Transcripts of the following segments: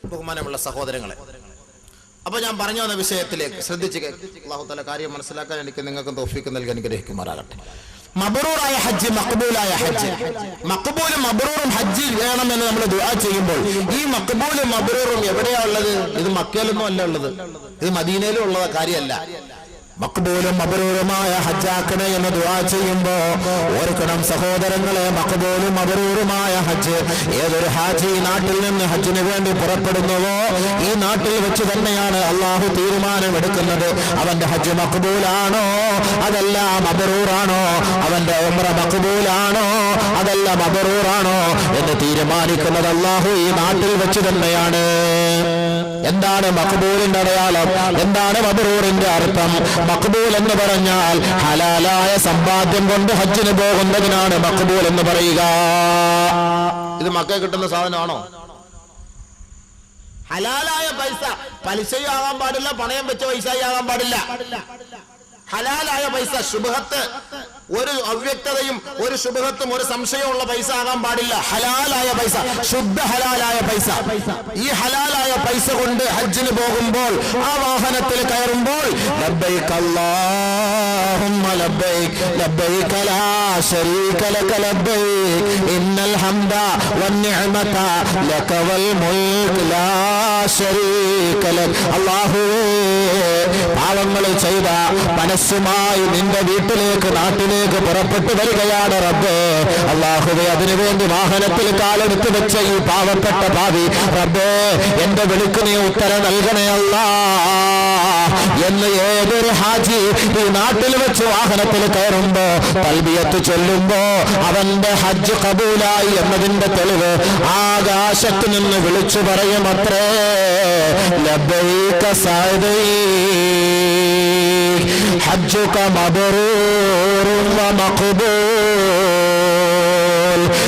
ബഹുമാനമുള്ള സഹോദരങ്ങളെ, അപ്പൊ ഞാൻ പറഞ്ഞു വന്ന വിഷയത്തിലേക്ക് ശ്രദ്ധിച്ച് അല്ലാഹു തആല കാര്യം മനസ്സിലാക്കാൻ എനിക്ക് നിങ്ങൾക്ക് തൗഫീഖ് നൽകി അനുഗ്രഹിക്കുമാറാകട്ടെ. മബ്റൂറായ ഹജ്ജ്, മഖ്ബൂലായ ഹജ്ജ്. മഖ്ബൂലും മബ്റൂറും ഹജ്ജ് വേണമെന്ന് നമ്മൾ ദുആ ചെയ്യുമ്പോൾ ഈ മഖ്ബൂലും മബ്റൂറും എവിടെയാ ഉള്ളത്? ഇത് മക്കയിലൊന്നും അല്ല ഉള്ളത്, ഇത് മദീനയിലും ഉള്ള കാര്യമല്ല. മഖ്ബൂലും മബ്റൂറുമായ ഹജ്ജാക്കണേ എന്ന് ദുആ ചെയ്യുമ്പോ ഓർക്കണം സഹോദരങ്ങളെ, മഖ്ബൂലും മബ്റൂറുമായ ഹജ്ജ് ഏതൊരു ഹാജി നാട്ടിൽ നിന്ന് ഹജ്ജിന് വേണ്ടി പുറപ്പെടുന്നുവോ ഈ നാട്ടിൽ വെച്ച് തന്നെയാണ് അള്ളാഹു തീരുമാനമെടുക്കുന്നത്. അവന്റെ ഹജ്ജ് മഖ്ബൂലാണോ അതല്ല മബ്റൂറാണോ, അവന്റെ ഉംറ മഖ്ബൂലാണോ അതല്ല മബ്റൂറാണോ എന്ന് തീരുമാനിക്കുന്നത് അള്ളാഹു ഈ നാട്ടിൽ വെച്ച് തന്നെയാണ്. എന്താണ് മഖ്ബൂലിന്റെ അടയാളം? എന്താണ് മബ്റൂറിന്റെ അർത്ഥം? മഖ്ബൂൽ എന്ന് പറഞ്ഞാൽ ഹലാലായ സമ്പാദ്യം കൊണ്ട് ഹജ്ജിന് പോകുന്നതിനാണ് മഖ്ബൂൽ എന്ന് പറയുക. ഇത് മക്ക കിട്ടുന്ന സാധനമാണോ? ഹലാലായ പൈസ, പലിശയും ആകാൻ പാടില്ല, പണയം വെച്ച പൈസയും ആകാൻ പാടില്ല. ഹലാലായ പൈസ, ശുബ്ഹത്ത്, ഒരു അവ്യക്തതയും ഒരു ശുബ്ഹത്തും ഒരു സംശയമുള്ള പൈസ ആകാൻ പാടില്ല. ഹലാലായ പൈസ, ശുദ്ധ ഹലാലായ പൈസ. ഈ ഹലാലായ പൈസ കൊണ്ട് ഹജ്ജിന് പോകുമ്പോൾ ആ വാഹനത്തിൽ കയറുമ്പോൾ ലബ്ബൈക അല്ലാഹുമ്മ ലബ്ബൈക ലബ്ബൈക ലാ ശരീക ലക ലബ്ബൈക ഇന്നൽ ഹംദ വന്നിഅമത ലക വൽ മുൽക് ലാ ശരീക ലക. അല്ലാഹുവേ, പാവങ്ങൾ ചെയ്ത മനസ്സുമായി നിന്റെ വീട്ടിലേക്ക് നാട്ടിലേക്ക് പുറപ്പെട്ടു വരികയാണ് റബ്ബേ. അല്ലാഹുവേ, അതിനുവേണ്ടി വാഹനത്തിൽ കാലെടുത്ത് വെച്ച ഈ പാവപ്പെട്ട ഭാവി റബ്ബേ, എന്റെ വിളിക്ക് നീ ഉത്തരം നൽകണേ അല്ലാ എന്ന് ഏതൊരു ഹാജി ഈ നാട്ടിൽ വെച്ച് വാഹനത്തിൽ കയറുമ്പോ തൽബിയത്ത് ചൊല്ലുമ്പോ അവന്റെ ഹജ്ജ് കബൂലായി എന്നതിന്റെ തെളിവ് ആകാശത്ത് നിന്ന് വിളിച്ചു പറയുമത്രേ, ലബ്ബൈക സഅദൈക ഹജ്ജുക മബ്റൂറുൻ വ മഖ്ബൂൽ.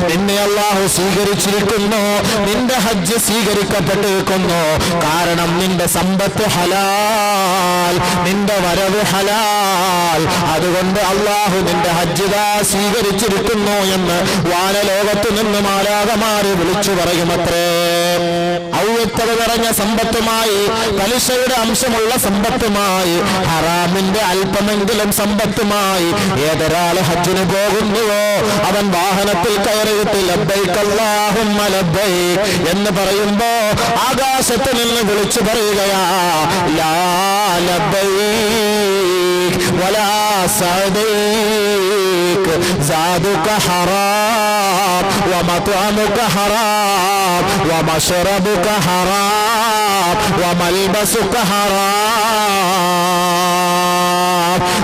നിന്നെ അല്ലാഹു സ്വീകരിച്ചിരിക്കുന്നു, നിന്റെ ഹജ്ജ് സ്വീകരിക്കപ്പെട്ടിരിക്കുന്നു. കാരണം നിന്റെ സമ്പത്ത് ഹലാൽ, നിന്റെ വരവ് ഹലാൽ. അതുകൊണ്ട് അല്ലാഹു നിന്റെ ഹജ്ജ് സ്വീകരിച്ചിരിക്കുന്നു എന്ന് വാനലോകത്ത് നിന്ന് മാലാഖമാര് വിളിച്ചു പറയുമത്രേ. ഔവ്യക്തത നിറഞ്ഞ സമ്പത്തുമായി, പലിശയുടെ അംശമുള്ള സമ്പത്തുമായി, ഹറാമിന്റെ അല്പമെങ്കിലും സമ്പത്തുമായി ഏതൊരാൾ ഹജ്ജിന് പോകുന്നുവോ അവൻ വാഹനത്തിൽ കയറിയിട്ട് ലബ്ബൈക അല്ലാഹുമ്മ ലബ്ബൈക എന്ന് പറയുമ്പോ ആകാശത്ത് നിന്ന് വിളിച്ചു പറയുകയാ, ലാ ലബ്ബൈക വലാ സഅദൈക സാദുക ഹറാം വമത്അമുക ഹറാം വമശ്റബുക ഹറാം വമൽബസുക ഹറാം.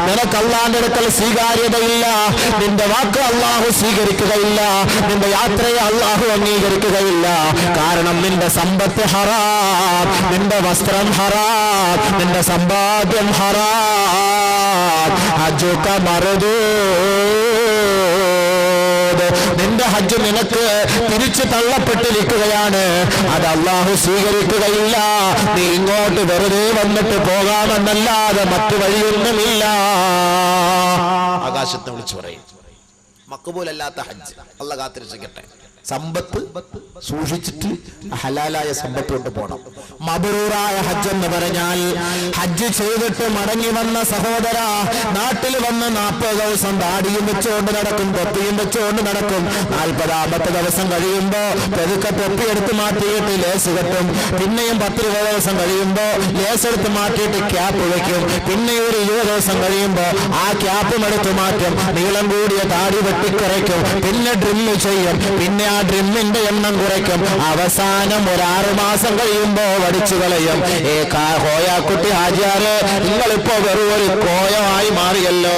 നിനക്ക് അല്ലാഹുവിന്റെ അടുക്കൽ സ്വീകാര്യതയില്ല, നിന്റെ വാക്ക് അല്ലാഹു സ്വീകരിക്കുകയില്ല, നിന്റെ യാത്രയെ അല്ലാഹു അംഗീകരിക്കുകയില്ല. കാരണം നിന്റെ സമ്പത്ത് ഹറാം, നിന്റെ വസ്ത്രം ഹറാം, നിന്റെ സമ്പാദ്യം ഹറാം. ഹജ്ജുക മർദൂദ്, നിന്റെ ഹജ്ജ് നിനക്ക് തിരിച്ചു തള്ളപ്പെട്ടിരിക്കുകയാണ്, അത് അല്ലാഹു സ്വീകരിക്കുകയില്ല. നീ ഇങ്ങോട്ട് വെറുതെ വന്നിട്ട് പോകാമെന്നല്ലാതെ മറ്റു വഴിയൊന്നുമില്ല. ആകാശത്തെ വിളിച്ചു പറയും മഖ്ബൂലല്ലാത്ത ഹജ്ജ് അല്ലാഹു കാത്തിരക്ഷിക്കട്ടെ. സമ്പത്ത് സൂക്ഷിച്ചിട്ട് ഹലാലായ സമ്പത്ത് കൊണ്ട് പോകണം. മബ്റൂറായ ഹജ്ജ് എന്ന് പറഞ്ഞാൽ ഹജ്ജ് ചെയ്തിട്ട് മടങ്ങി വന്ന സഹോദര നാട്ടിൽ വന്ന് 40 ദിവസം ദാടിയും വെച്ചുകൊണ്ട് നടക്കും, തൊപ്പിയും വെച്ചുകൊണ്ട് നടക്കും. 40ാമത്തെ ദിവസം കഴിയുമ്പോ പെതുക്കെ തൊപ്പി എടുത്ത് മാറ്റിയിട്ട് ലേസ് കെട്ടും. പിന്നെയും 10-20 ദിവസം കഴിയുമ്പോ ലേസ് എടുത്ത് മാറ്റിയിട്ട് ക്യാപ്പ് വയ്ക്കും. പിന്നെ ഒരു 20 ദിവസം കഴിയുമ്പോ ആ ക്യാപ്പും എടുത്ത് മാറ്റും. നീളം കൂടിയ താടി വെട്ടിക്കുറയ്ക്കും. പിന്നെ ഡ്രില്ല് ചെയ്യും. പിന്നെ ആ ഡ്രിമ്മിന്റെ എണ്ണം കുറയ്ക്കും. അവസാനം ഒരു 6 മാസം കഴിയുമ്പോ വടിച്ചു കളയും. കോയാക്കുട്ടി ഹാജിയാരെ, നിങ്ങളിപ്പോ വെറും ഒരു കോയമായി മാറിയല്ലോ.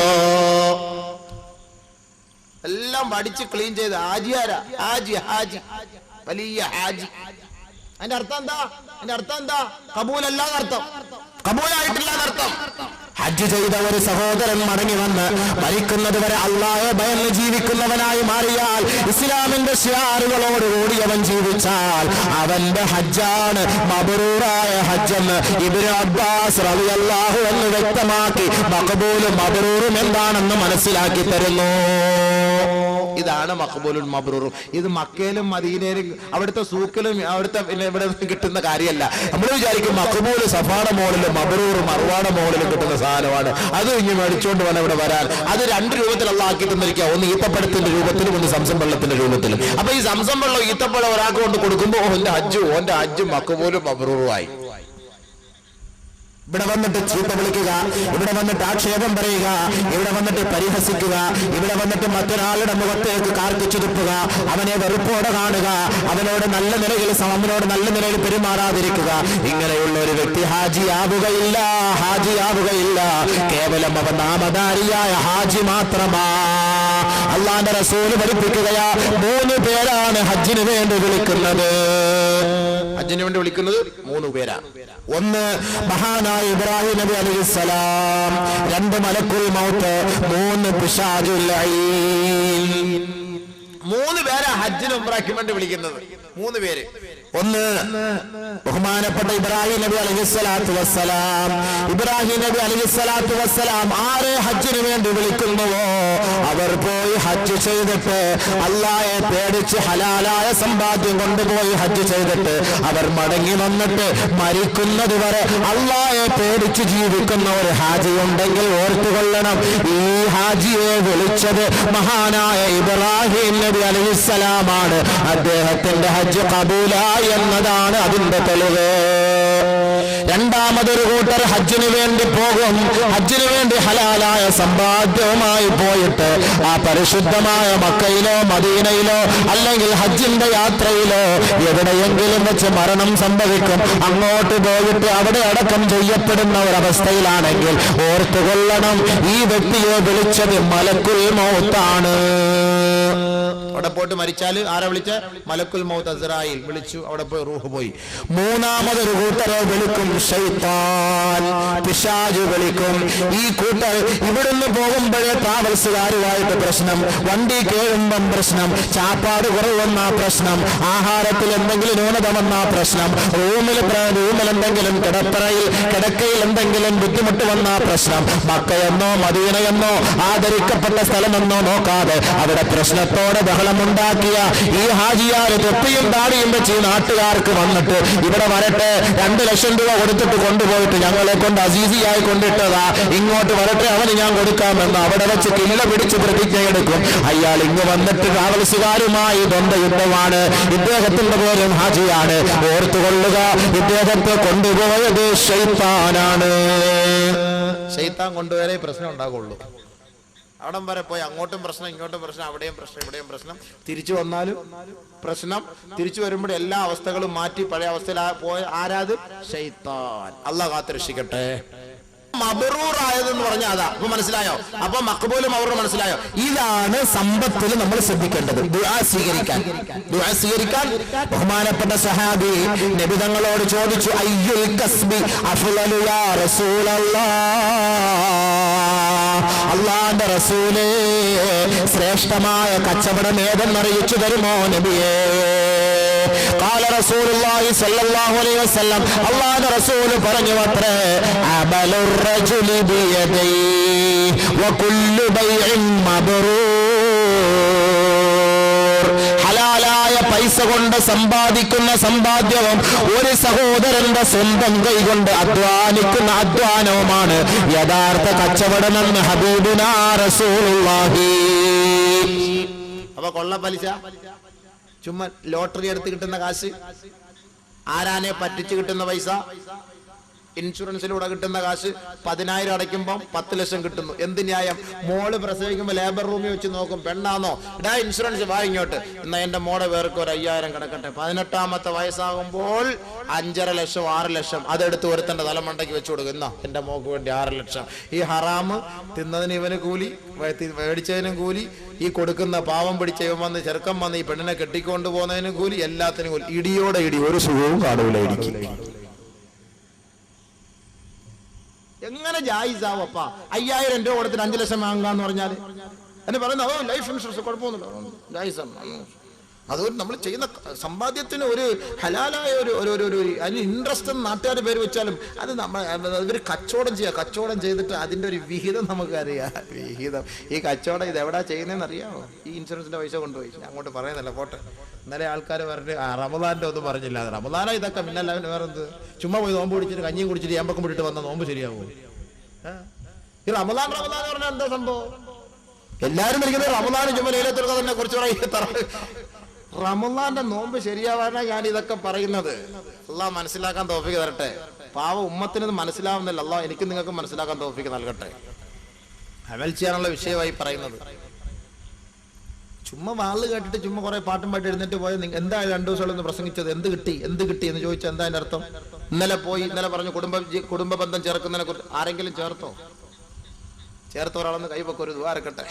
എല്ലാം വടിച്ച് ക്ലീൻ ചെയ്ത് ഹാജിയാരാ, ഹാജി ഹാജി വലിയ ഹാജി. അതിന്റെ അർത്ഥം എന്താ? അതിന്റെ അർത്ഥം എന്താ? കബൂലല്ലാതെ അർത്ഥം, കബൂലായിട്ടില്ലാതെ അർത്ഥം. ഹജ്ജ് ചെയ്ത ഒരു സഹോദരൻ മടങ്ങി വന്ന് മരിക്കുന്നത് വരെ അല്ലാഹയെ ഭയന്ന് ജീവിക്കുന്നവനായി മാറിയാൽ, ഇസ്ലാമിന്റെ ശിയാറുകളോടുകൂടി അവൻ ജീവിച്ചാൽ അവന്റെ ഹജ്ജാണ് മബ്റൂറായ ഹജ്ജെന്ന് ഇബ്നു അബ്ബാസ് റളിയല്ലാഹു അൻഹു വ്യക്തമാക്കി മഖ്ബൂലും മബ്റൂറും എന്താണെന്ന് മനസ്സിലാക്കി തരുന്നു. ഇതാണ് മഖ്ബൂലുൻ മബ്റൂറും. ഇത് മക്കയിലും മദീനയിലും അവിടുത്തെ സൂക്കിലും അവിടുത്തെ പിന്നെ ഇവിടെ കിട്ടുന്ന കാര്യമല്ല. നമ്മൾ വിചാരിക്കും മഖ്ബൂൽ സഫാട മോളിലും മബ്റൂർ മർവാട മോളിലും കിട്ടുന്ന സാധനമാണ്, അത് ഇനി മേടിച്ചുകൊണ്ട് വേണം ഇവിടെ വരാൻ. അത് രണ്ട് രൂപത്തിൽ അള്ളാഹ് ആക്കി തന്നിരിക്കുക, ഒന്ന് ഈത്തപ്പഴത്തിന്റെ രൂപത്തിലും ഒന്ന് സംസം വെള്ളത്തിന്റെ രൂപത്തിലും. അപ്പൊ ഈ സംസം വെള്ളം ഈത്തപ്പഴം ഒരാൾക്ക് കൊണ്ട് കൊടുക്കുമ്പോൾ ഓന്റെ ഹജ്ജും മഖ്ബൂലും മബ്റൂറുമായി. ഇവിടെ വന്നിട്ട് ചീത്ത വിളിക്കുക, ഇവിടെ വന്നിട്ട് ആക്ഷേപം പറയുക, ഇവിടെ വന്നിട്ട് പരിഹസിക്കുക, ഇവിടെ വന്നിട്ട് മറ്റൊരാളുടെ മുഖത്തേക്ക് കാർക്കിച്ചു തുപ്പുക, അവനെ വെറുപ്പോടെ കാണുക, അവനോട് നല്ല നിലയിൽ പെരുമാറാതിരിക്കുക. ഇങ്ങനെയുള്ള ഒരു വ്യക്തി ഹാജിയാവുകയില്ല. കേവലം അവൻ നാമധാരിയായ ഹാജി മാത്രമാ. അള്ളാന്റെ റസൂല് പഠിപ്പിക്കുകയാ, 3 പേരാണ് ഹജ്ജിന് വേണ്ടി വിളിക്കുന്നത്. 3 പേരാണ്. ഒന്ന് മഹാനായ ഇബ്രാഹിം നബി അലൈഹിസ്സലാം, 2 മലക്കുൽ മൗത്ത്, 3 പിശാചുൽ ലഈൻ. 3 പേരാ ഹജ്ജിന് ഉംറയ്ക്ക് വേണ്ടി വിളിക്കുന്നത്. 3 പേര്. ഒന്ന് ബഹുമാനപ്പെട്ട ഇബ്രാഹിം നബി അലൈഹിസ്സലാത്തു വസ്സലാം ആരെ ഹജ്ജിന് വേണ്ടി വിളിക്കുന്നുവോ അവർ പോയി ഹജ്ജ് ചെയ്തിട്ട് അല്ലാഹയെ പേടിച്ച് ഹലാലായ സമ്പാദ്യം കൊണ്ടുപോയി ഹജ്ജ് ചെയ്തിട്ട് അവർ മടങ്ങി വന്നിട്ട് മരിക്കുന്നത് വരെ അല്ലാഹയെ പേടിച്ച് ജീവിക്കുന്ന ഒരു ഹാജി ഉണ്ടെങ്കിൽ ഓർത്തുകൊള്ളണം, ഈ ഹാജിയെ വിളിച്ചത് മഹാനായ ഇബ്രാഹിം നബി അലൈഹിസ്സലാമാണ്. അദ്ദേഹത്തിന്റെ ഹജ്ജ് ഖബൂലായി എന്നതാണ് അതിന്റെ തെളിവ്. രണ്ടാമതൊരു കൂട്ടർ ഹജ്ജിന് വേണ്ടി പോകും. ഹജ്ജിന് വേണ്ടി ഹലാലായ സമ്പാദ്യവുമായി പോയിട്ട് ആ പരിശുദ്ധമായ മക്കയിലോ മദീനയിലോ അല്ലെങ്കിൽ ഹജ്ജിന്റെ യാത്രയിലോ എവിടെയെങ്കിലും വെച്ച് മരണം സംഭവിക്കും. അങ്ങോട്ട് പോയിട്ട് അവിടെ അടക്കം ചെയ്യപ്പെടുന്ന ഒരവസ്ഥയിലാണെങ്കിൽ ഓർത്തുകൊള്ളണം, ഈ വ്യക്തിയെ വിളിച്ചത് മലക്കുൽ മൗത്താണ്. അവിടെ പോയിട്ട് മരിച്ചാൽ ആരാ വിളിച്ച? മലക്കുൽ മൗത്ത് അസ്രായിൽ വിളിച്ചു, അവിടെ പോയി റൂഹ് പോയി. മൂന്നാമതൊരു കൂട്ടരെ വിളിക്കും ശൈത്താൻ, പിശാച് വിളിക്കും. ഈ കൂട്ടർ ഇവിടുന്ന് പോകുമ്പോഴേ ട്രാവൽസുകാരുമായിട്ട് പ്രശ്നം, വണ്ടി കേഴുമ്പം പ്രശ്നം, ചാപ്പാട് കുറവെന്ന പ്രശ്നം, ആഹാരത്തിൽ എന്തെങ്കിലും ന്യൂനത വന്ന പ്രശ്നം, റൂമിൽ എന്തെങ്കിലും കിടക്കയിൽ എന്തെങ്കിലും ബുദ്ധിമുട്ട് വന്ന പ്രശ്നം, മക്കയെന്നോ മദീനയെന്നോ ആദരിക്കപ്പെട്ട സ്ഥലമെന്നോ നോക്കാതെ അവിടെ പ്രശ്നത്തോടെ ബഹളമുണ്ടാക്കിയ ഈ ഹാജിയാർ തൊപ്പിയും താടിയും വെച്ച് ഈ നാട്ടുകാർക്ക് വന്നിട്ട് ഇവിടെ വരട്ടെ, 2 ലക്ഷം രൂപ കൊടുത്തിട്ട് കൊണ്ടുപോയിട്ട് ഞങ്ങളെ കൊണ്ട് അസീസിയായി കൊണ്ടിട്ടതാ, ഇങ്ങോട്ട് വരട്ടെ, അവന് ഞാൻ കൊടുക്കാമെന്ന് അവിടെ വെച്ച് കിമിള പിടിച്ച് പ്രതിജ്ഞയെടുക്കും. അയാൾ ഇങ്ങ് വന്നിട്ട് ട്രാവൽസുകാരുമായി ദ്വന്ദ്വയുദ്ധമാണ്. ഇദ്ദേഹത്തിന്റെ പേരും ഹാജിയാണ്. ഓർത്തുകൊള്ളുക, ഇദ്ദേഹത്തെ കൊണ്ടുപോയത് ശൈത്താനാണ്. ശൈത്താൻ കൊണ്ടുവരെ പ്രശ്നം ഉണ്ടാകുള്ളൂ. അവിടം വരെ പോയി അങ്ങോട്ടും പ്രശ്നം, ഇങ്ങോട്ടും പ്രശ്നം, അവിടെയും പ്രശ്നം, ഇവിടെയും പ്രശ്നം, തിരിച്ചു വന്നാലും പ്രശ്നം. തിരിച്ചു വരുമ്പോൾ എല്ലാ അവസ്ഥകളും മാറ്റി പഴയ അവസ്ഥയിൽ പോയ ആരാത്? ശൈത്താൻ. അല്ലാഹ് കാത്തുരക്ഷിക്കട്ടെ. മബ്റൂറായതെന്ന് പറഞ്ഞാൽ അതാ. അപ്പൊ മനസ്സിലായോ? അപ്പൊ മഖ്ബൂലും മബ്റൂറും മനസ്സിലായോ? ഇതാണ് സമ്പത്തിൽ നമ്മൾ ശ്രദ്ധിക്കേണ്ടത്. ദുആ സ്വീകരിക്കാൻ ബഹുമാനപ്പെട്ട സഹാബി നബി തങ്ങളോട് ചോദിച്ചു, അയ്യുൽ കസ്ബി അഫ്ളലു യാ റസൂലല്ലാഹ്, അല്ലാഹുവിന്റെ റസൂലേ ശ്രേഷ്ഠമായ കച്ചവടം ഏതെന്നറിയിച്ചു തരുമോ നബിയേ? قال رسول الله صلى الله عليه وسلم, അല്ലാഹുവിന്റെ റസൂൽ പറഞ്ഞു അത്രേ, അമലുർ റജുലി ബിയദിഹി വകുല്ലു ബൈഇൻ മബ്റൂർ. ഹലാലായ പൈസ കൊണ്ട് സമ്പാദിക്കുന്ന സമ്പാദ്യവും ഒരു സഹോദരന്റെ സ്വന്തം കൈകൊണ്ട് അധ്വാനിക്കുന്ന അധ്വാനവുമാണ് യഥാർത്ഥ കച്ചവടമെന്ന് ഹബീബുനാ റസൂലുള്ളാഹി. അപ്പൊ കൊള്ള പലിശ, ചുമ്മാ ലോട്ടറി എടുത്ത് കിട്ടുന്ന കാശ്, ആരാനെ പറ്റിച്ച് കിട്ടുന്ന പൈസ, ഇൻഷുറൻസിലൂടെ കിട്ടുന്ന കാശ്, 10,000 അടയ്ക്കുമ്പം 10 ലക്ഷം കിട്ടുന്നു. എന്ത് ന്യായം? മോള് പ്രസവിക്കുമ്പോൾ ലേബർ റൂമിൽ വെച്ച് നോക്കും, പെണ്ണാന്നോ, ഇടാ ഇൻഷുറൻസ് വാ ഇങ്ങോട്ട്, എന്നാ എന്റെ മോടെ പേർക്ക് ഒരു 5,000 കിടക്കട്ടെ. 18ാമത്തെ വയസ്സാകുമ്പോൾ 5.5 ലക്ഷം 6 ലക്ഷം അതെടുത്ത് ഒരുത്തന്റെ തലമണ്ടയ്ക്ക് വെച്ചു കൊടുക്കും, എന്നാ എന്റെ മോക്ക് വേണ്ടി 6 ലക്ഷം. ഈ ഹറാമ് തിന്നതിന് ഇവന് കൂലി, മേടിച്ചതിനും കൂലി, ഈ കൊടുക്കുന്ന പാവം പിടിച്ച ഇവൻ വന്ന് ചെറുക്കം വന്ന് ഈ പെണ്ണിനെ കെട്ടിക്കൊണ്ടു പോകുന്നതിനും കൂലി, എല്ലാത്തിനും കൂലി. ഇടിയോടെ ഇടി, ഒരു സുഖവും കാണൂല ഇടിക്ക്. എങ്ങനെ ജായിസാവപ്പ 5,000 രൂപ കൊടുത്തിട്ട് 5 ലക്ഷം വാങ്ങാന്ന് പറഞ്ഞാല് എന്നെ പറയുന്നത് ലൈഫ് ഇൻഷുറൻസ് കുഴപ്പമൊന്നുമില്ല, ജായിസാണ്. അതുകൊണ്ട് നമ്മൾ ചെയ്യുന്ന സമ്പാദ്യത്തിന് ഒരു ഹലാലായ ഒരു അതിന് ഇൻട്രസ്റ്റ് എന്ന് നാട്ടുകാർ പേര് വെച്ചാലും അത് ഇവർ കച്ചവടം ചെയ്യുക. കച്ചവടം ചെയ്തിട്ട് അതിൻ്റെ ഒരു വിഹിതം നമുക്കറിയാം. വിഹിതം ഈ കച്ചവടം ഇത് എവിടെയാ ചെയ്യുന്നതെന്ന് അറിയാമോ? ഈ ഇൻഷുറൻസിൻ്റെ പൈസ കൊണ്ടുപോയി. ഞാൻ അങ്ങോട്ട് പറയുന്നില്ല, പോട്ടെ. ഇന്നലെ ആൾക്കാർ പറഞ്ഞ് റമദാൻ്റെ ഒന്നും പറഞ്ഞില്ല. റമദാനോ ഇതൊക്കെ പിന്നെ വേറെ എന്ത്, ചുമ്മാ പോയി നോമ്പ് കുടിച്ചിട്ട് കഞ്ഞിയും കുടിച്ചിട്ട് ഏമ്പക്കം വിട്ടിട്ട് വന്ന നോമ്പ് ശരിയാവും? ഈ റമദാൻ പറഞ്ഞാൽ എന്താ സംഭവം? എല്ലാവരും ഇരിക്കുന്നത് റമദാനും ചുമ്മാ ലൈലത്തുൽ ഖദറിനെ കുറിച്ച് റമദാന്റെ നോമ്പ് ശരിയാവാനാണ് ഞാൻ ഇതൊക്കെ പറയുന്നത്. അള്ളാഹ് മനസ്സിലാക്കാൻ തൗഫീഖ് തരട്ടെ. പാവ ഉമ്മത്തിനത് മനസ്സിലാവുന്നില്ല. അള്ളാഹ് എനിക്കും നിങ്ങൾക്ക് മനസ്സിലാക്കാൻ തൗഫീഖ് നൽകട്ടെ. അമൽ ചെയ്യാനുള്ള വിഷയമായി പറയുന്നത്. ചുമ്മാ വാള് കേട്ടിട്ട് ചുമ്മാ കുറെ പാട്ടും പാട്ട് എഴുന്നേറ്റ് പോയത് എന്താ 2 ദിവസം ഒന്ന് പ്രസംഗിച്ചത്? എന്ത് കിട്ടി എന്ന് ചോദിച്ചാൽ എന്താ അതിന്റെ അർത്ഥം? ഇന്നലെ പറഞ്ഞു കുടുംബ ബന്ധം ചേർക്കുന്നതിനെ കുറിച്ച് ആരെങ്കിലും ചേർത്ത ഒരാളെന്ന് കൈവെക്കും, ഒരു ദ്വാരക്കട്ടെ.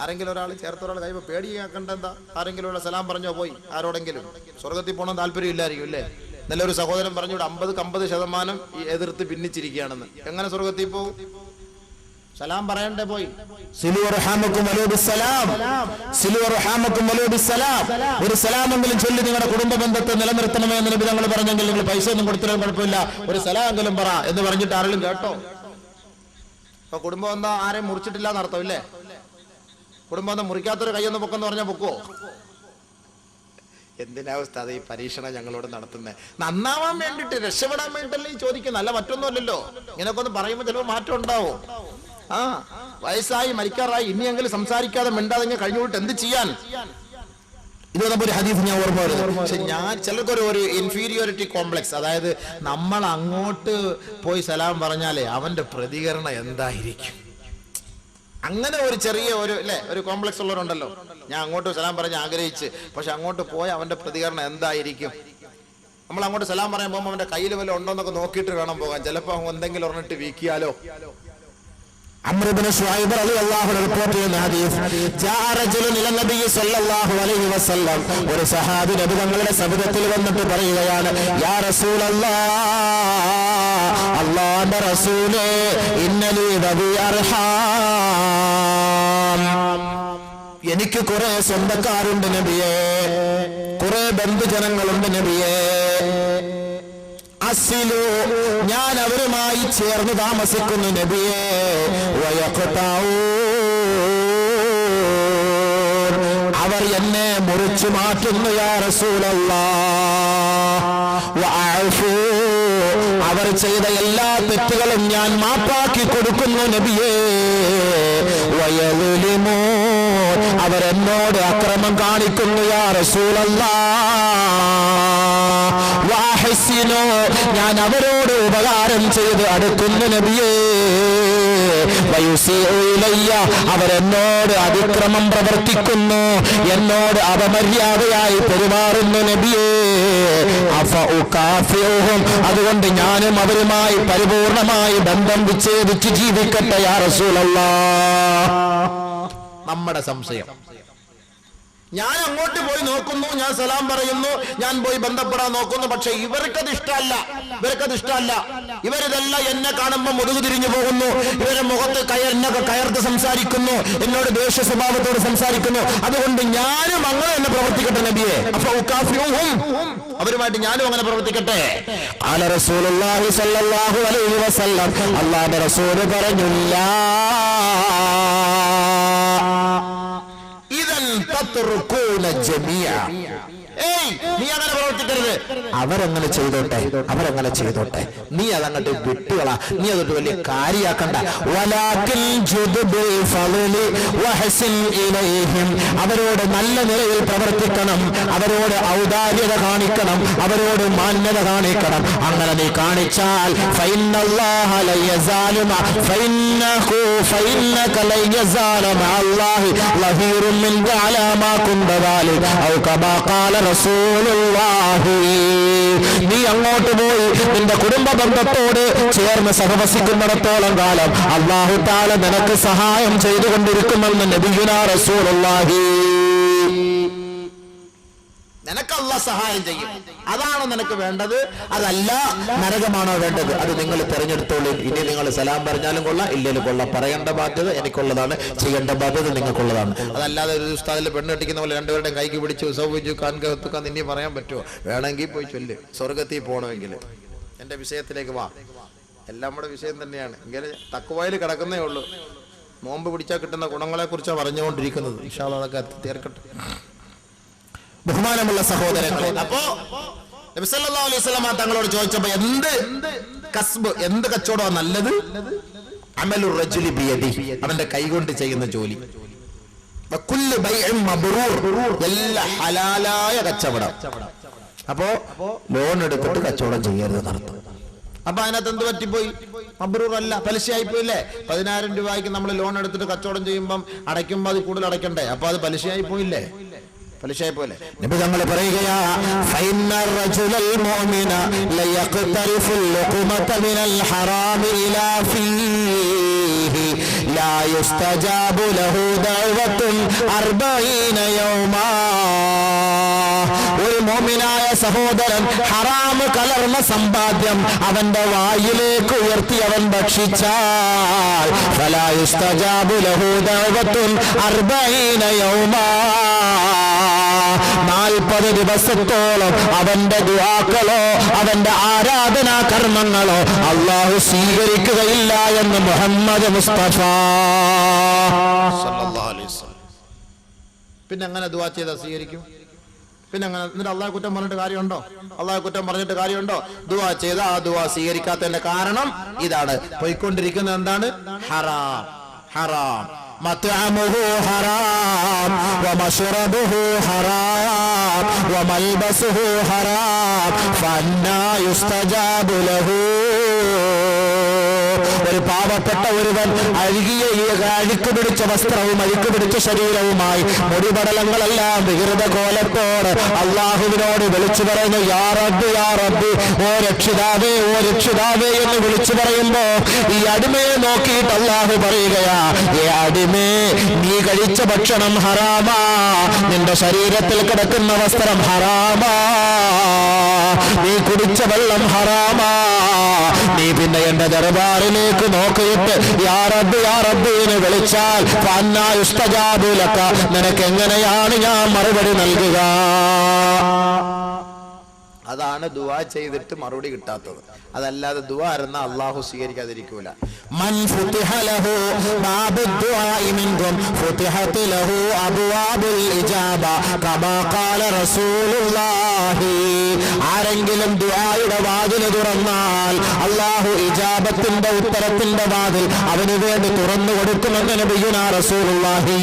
ആരെങ്കിലും ഒരാൾ ചേർത്ത ഒരാൾ കൈവ പേടിയാക്കണ്ട. എന്താ? ആരെങ്കിലും ഉള്ള സലാം പറഞ്ഞോ പോയി ആരോടെങ്കിലും സ്വർഗത്തിൽ പോകണം താല്പര്യം ഇല്ലായിരിക്കും അല്ലേ? നല്ല ഒരു സഹോദരൻ പറഞ്ഞു 50% എതിർത്ത് ഭിന്നിച്ചിരിക്കുകയാണെന്ന്. എങ്ങനെ സ്വർഗത്തിൽ പോകും? സലാം പറയണ്ടേ പോയി? ഒരു സലാമെങ്കിലും ചൊല്ലി നിങ്ങളുടെ കുടുംബ ബന്ധത്തെ നിലനിർത്തണമേ എന്ന് നബി തങ്ങൾ പറഞ്ഞെങ്കിൽ നിങ്ങൾ പൈസ ഒന്നും കൊടുത്തില്ല കുഴപ്പമില്ല, ഒരു സലാമെങ്കിലും പറ എന്ന് പറഞ്ഞിട്ട് ആരെങ്കിലും കേട്ടോ? അപ്പൊ കുടുംബം എന്താ ആരെയും മുറിച്ചിട്ടില്ല എന്നർത്ഥം ഇല്ലേ? കുടുംബം എന്താ മുറിക്കാത്തൊരു കൈയൊന്ന് പൊക്കെന്ന് പറഞ്ഞാൽ പൊക്കോ? എന്തിനാവസ്ഥ അത് ഈ പരീക്ഷണം ഞങ്ങളോട് നടത്തുന്നത്? നന്നാവാൻ വേണ്ടിട്ട്, രക്ഷപ്പെടാൻ വേണ്ടിട്ടല്ലേ ഈ ചോദിക്കുന്നത്, അല്ല മറ്റൊന്നും അല്ലല്ലോ. ഇങ്ങനെയൊക്കെ ഒന്ന് പറയുമ്പോൾ ചിലപ്പോൾ മാറ്റം ഉണ്ടാവും. വയസ്സായി മരിക്കാറായി ഇനിയെങ്കിലും സംസാരിക്കാതെ മിണ്ടാതെ കഴിഞ്ഞുകൊണ്ട് എന്ത് ചെയ്യാൻ? ഇത് ഒരു ഹദീസ് ഞാൻ ഓർമ്മ വരുന്നത്. പക്ഷെ ചിലർക്കൊരു ഇൻഫീരിയോറിറ്റി കോംപ്ലക്സ്, അതായത് നമ്മൾ അങ്ങോട്ട് പോയി സലാം പറഞ്ഞാലേ അവന്റെ പ്രതികരണം എന്തായിരിക്കും, അങ്ങനെ ഒരു ചെറിയ ഒരു കോംപ്ലക്സ് ഉള്ളവരുണ്ടല്ലോ. ഞാൻ അങ്ങോട്ട് സലാം പറഞ്ഞ് ആഗ്രഹിച്ച്, പക്ഷെ അങ്ങോട്ട് പോയ അവന്റെ പ്രതികരണം എന്തായിരിക്കും? നമ്മൾ അങ്ങോട്ട് സലാം പറയാൻ പോകുമ്പോൾ അവന്റെ കയ്യിൽ വല്ല ഉണ്ടോ എന്നൊക്കെ നോക്കിയിട്ട് വേണം പോകാൻ. ചിലപ്പോ എന്തെങ്കിലും ഒരെണ്ണിട്ട് വീക്കിയാലോ. അംർ ഇബ്നു ശുഐബ് റളിയല്ലാഹു അൻഹു റിപ്പോർട്ട് ചെയ്യുന്ന ഹദീസ്, ജാഅ റജുലുൻ ഇല നബി സ്വല്ലല്ലാഹു അലൈഹി വസല്ലം, ഒരു സഹാബി നബി തങ്ങളുടെ സവിധത്തിൽ വന്നിട്ട് പറയുകയാണ്, യാ റസൂലല്ലാഹ്, അല്ലാഹുവിന്റെ റസൂലേ, ഇന്നലി ദബി അർഹാം, എനിക്ക് കുറെ സ്വന്തക്കാരുണ്ട് നബിയേ, കുറെ ബന്ധുജനങ്ങളുണ്ട് നബിയേ, അസിലു, ഞാൻ അവരുമായി ചേർന്ന് താമസിക്കുന്നു നബിയേ, അവർ എന്നെ മുറിച്ചു മാറ്റുന്നു യാ റസൂലല്ലാഹ്, അവർ ചെയ്ത എല്ലാ തെറ്റുകളും ഞാൻ മാപ്പാക്കി കൊടുക്കുന്നു നബിയേ, അവരെന്നോട് അക്രമം കാണിക്കുന്നു യാ റസൂലല്ലാഹ്, ഞാൻ അവരോട് ഉപകാരം ചെയ്ത് അടുക്കുന്നു നബിയേ, അവരെന്നോട് അതിക്രമം പ്രവർത്തിക്കുന്നു, എന്നോട് അപമര്യാദയായി പെരുമാറുന്നു നബിയേ, അതുകൊണ്ട് ഞാനും അവരുമായി പരിപൂർണമായി ബന്ധം വിച്ഛേദിച്ച് ജീവിക്കട്ടെ യാ റസൂലല്ലാഹ്. നമ്മുടെ സംശയം, ഞാൻ അങ്ങോട്ട് പോയി നോക്കുന്നു, ഞാൻ സലാം പറയുന്നു, ഞാൻ പോയി ബന്ധപ്പെടാൻ നോക്കുന്നു, പക്ഷെ ഇവർക്കത് ഇഷ്ടമല്ല. ഇവരിതെല്ലാം എന്നെ കാണുമ്പോൾ മുതുകു തിരിഞ്ഞു പോകുന്നു, ഇവരെ മുഖത്ത് എന്നൊക്കെ കയർത്ത് സംസാരിക്കുന്നു, എന്നോട് ദേഷ്യ സ്വഭാവത്തോട് സംസാരിക്കുന്നു, അതുകൊണ്ട് ഞാനും അങ്ങനെ തന്നെ പ്രവർത്തിക്കട്ടെ നബിയെ, അവരുമായിട്ട് ഞാനും അങ്ങനെ പ്രവർത്തിക്കട്ടെ. റസൂലുള്ളാഹി സ്വല്ലല്ലാഹു അലൈഹി വസല്ലം, അല്ലാഹുവിന്റെ റസൂൽ പറഞ്ഞില്ല, നീ അങ്ങനെ പ്രവർത്തിക്കരുത്, അവരങ്ങനെ ചെയ്തോട്ടെ, നീ അതങ്ങോട്ട് വിട്ടുകള, നീ അതൊട്ട് വലിയ കാര്യാക്കണ്ട. അവരോട് നല്ല നിലയിൽ പ്രവർത്തിക്കണം, അവരോട് ഔദാര്യത കാണിക്കണം, അവരോട് മാന്യത കാണിക്കണം. അങ്ങനെ നീ കാണിച്ചാൽ നീ അങ്ങോട്ട് പോയി നിന്റെ കുടുംബ ബന്ധത്തോട് ചേർന്ന് സഹവസിക്കുന്നിടത്തോളം കാലം അല്ലാഹു തആല നിനക്ക് സഹായം ചെയ്തുകൊണ്ടിരിക്കുമെന്ന് നബിയുനാ റസൂലുള്ളാഹി. നിനക്ക് അള്ളാഹ് സഹായം ചെയ്യും. അതാണോ നിനക്ക് വേണ്ടത്? അതല്ല നരകമാണോ വേണ്ടത്? അത് നിങ്ങൾ തെരഞ്ഞെടുത്തോളൂ. ഇനി നിങ്ങൾ സലാം പറഞ്ഞാലും കൊള്ളാം, ഇല്ലേലും കൊള്ളാം. പറയേണ്ട ബാധ്യത എനിക്കുള്ളതാണ്, ചെയ്യേണ്ട ബാധ്യത നിങ്ങൾക്കുള്ളതാണ്. അതല്ലാതെ ഒരു ഉസ്താദിൽ പെണ്ണ് കെട്ടിക്കുന്ന പോലെ രണ്ടുപേരുടെയും കൈക്ക് പിടിച്ചു സൗവിജു കാൻകത്തുക്കാൻ ഇനി പറയാൻ പറ്റുമോ? വേണമെങ്കിൽ പോയി ചൊല്ല്, സ്വർഗത്തിൽ പോകണമെങ്കിൽ. എന്റെ വിഷയത്തിലേക്ക് വാ. എല്ലാം നമ്മുടെ വിഷയം തന്നെയാണ്. ഇങ്ങനെ തക്കുവായിൽ കിടക്കുന്നേ ഉള്ളൂ. നോമ്പ് പിടിച്ചാൽ കിട്ടുന്ന ഗുണങ്ങളെ കുറിച്ചാണ് പറഞ്ഞുകൊണ്ടിരിക്കുന്നത്. ഇൻഷാ അല്ലാഹ് അതൊക്കെ തീർക്കട്ടെ. ബഹുമാനമുള്ള സഹോദരങ്ങളെ, അപ്പോ നബി സല്ലല്ലാഹു അലൈഹി വസല്ലം തങ്ങളോട് ചോദിച്ചപ്പോ എന്ത് കസ്ബ്, എന്ത് കച്ചവടമാണ് നല്ലത്? അമലുർ റജുലി ബിയദിഹി, അവന്റെ കൈകൊണ്ട് ചെയ്യുന്ന ജോലി. വകുല്ലു ബൈഇൻ മബ്റൂർ, എല്ലാ ഹലാലായ കച്ചവടം. അപ്പോ ലോൺ എടുത്തിട്ട് കച്ചവടം ചെയ്യരുത് നടത്തും. അപ്പൊ അതിനകത്ത് എന്ത് പറ്റിപ്പോയി? മബ്റൂർ അല്ല, പലിശയായി പോയില്ലേ? 10,000 രൂപയ്ക്ക് നമ്മൾ ലോൺ എടുത്തിട്ട് കച്ചവടം ചെയ്യുമ്പോൾ അടയ്ക്കുമ്പോൾ അത് കൂടുതൽ അടയ്ക്കണ്ടേ? അപ്പൊ അത് പലിശയായി പോയില്ലേ? പലിശയായി പോലെ. നബി തങ്ങൾ പറയുകയാ, ഫൈനർ റജുലൽ മുഅ്മിന ലയഖ്തരിഫുൽ ലുഖ്മത മിനൽ ഹറാമി ഇലാ ഫീഹി ലാ യുസ്തജാബു ലഹു ദഅവത്തുൻ 40 യൗമാ. ഒരു മുഅ്മിനായ സഹോദരൻ ഹറാമ് കലർന്ന സമ്പാദ്യം അവന്റെ വായിലേക്ക് ഉയർത്തി അവൻ ഭക്ഷിച്ചാൽ ഫലാ യുസ്തജാബു ലഹു ദഅവത്തുൻ 40 യൗമാ, 40 ദിവസത്തോളം അവന്റെ ദുആക്കളോ അവന്റെ ആരാധനാ കർമ്മങ്ങളോ അല്ലാഹു സ്വീകരിക്കുകയില്ല എന്ന് മുഹമ്മദ് മുസ്തഫ സല്ലല്ലാഹു അലൈഹി വസല്ലം. പിന്നെ അങ്ങനെ ദുആ ചെയ്താൽ സ്വീകരിക്കും? പിന്നെ അങ്ങനെ എന്നിട്ട് അള്ളാഹെ കുറ്റം പറഞ്ഞിട്ട് കാര്യമുണ്ടോ? അള്ളാഹെ കുറ്റം പറഞ്ഞിട്ട് കാര്യമുണ്ടോ? ദുആ ചെയ്ത ആ ദുആ സ്വീകരിക്കാത്തതിന്റെ കാരണം ഇതാണ്. പോയിക്കൊണ്ടിരിക്കുന്നത് എന്താണ്? ഹറാം. ഹറാം. മത്അമുഹു ഹറാം വമശ്റബുഹു ഹറാം വമൽബസുഹു ഹറാം ഫഅന്നാ യുസ്തജാബു ലഹു. ഒരു പാവപ്പെട്ട ഒരുവൻ അഴുക്ക് പിടിച്ച വസ്ത്രവും അഴുക്ക് പിടിച്ച ശരീരവുമായി മുടിപടലങ്ങളെല്ലാം വികൃത കോലത്തോട് അള്ളാഹുവിനോട് വിളിച്ചു പറയുന്നു, യാ റബ്ബ് യാ റബ്ബ്, ഓ രക്ഷിതാവേ ഓ രക്ഷിതാവേ എന്ന് വിളിച്ചു പറയുമ്പോ ഈ അടിമയെ നോക്കിയിട്ട് അള്ളാഹു പറയുകയാ, ഏ അടിമേ, നീ കഴിച്ച ഭക്ഷണം ഹറാമാ, നിന്റെ ശരീരത്തിൽ കിടക്കുന്ന വസ്ത്രം ഹറാമാ, നീ കുടിച്ച വെള്ളം ഹറാമാ, നീ പിന്നെ എന്റെ ദർബാറിലേക്ക് നോക്കിയിട്ട് യാ റബ്ബ് യാ റബ്ബ് എന്ന് വിളിച്ചാൽ ഫഅന്നാ യുസ്തജാബു ലക, നിനക്ക് എങ്ങനെയാണ് ഞാൻ മറുപടി നൽകുക? അതാണ് ദുആ ചെയ്തിട്ട് മറുപടി കിട്ടാത്തത്. അതല്ലാതെ ദുആ ഇരുന്ന അല്ലാഹു സ്വീകരിക്കാതിരിക്കൂല. മൻ ഫുതിഹ ലഹു ബാബുദ് ദുആഇ മിൻകും ഫുതിഹത് ലഹു അബ്വാബുൽ ഇജാബ കമാ ഖാല റസൂലുള്ളാഹി. ആരെങ്കിലും ദുആയുടെ വാതിൽ തുറന്നാൽ അല്ലാഹു ഇജാബത്തിന്റെ ഉത്തരത്തിന്റെ വാതിൽ അവന് വേണ്ടി തുറന്നു കൊടുക്കുമെന്ന് നബിയുനാ റസൂലുള്ളാഹി.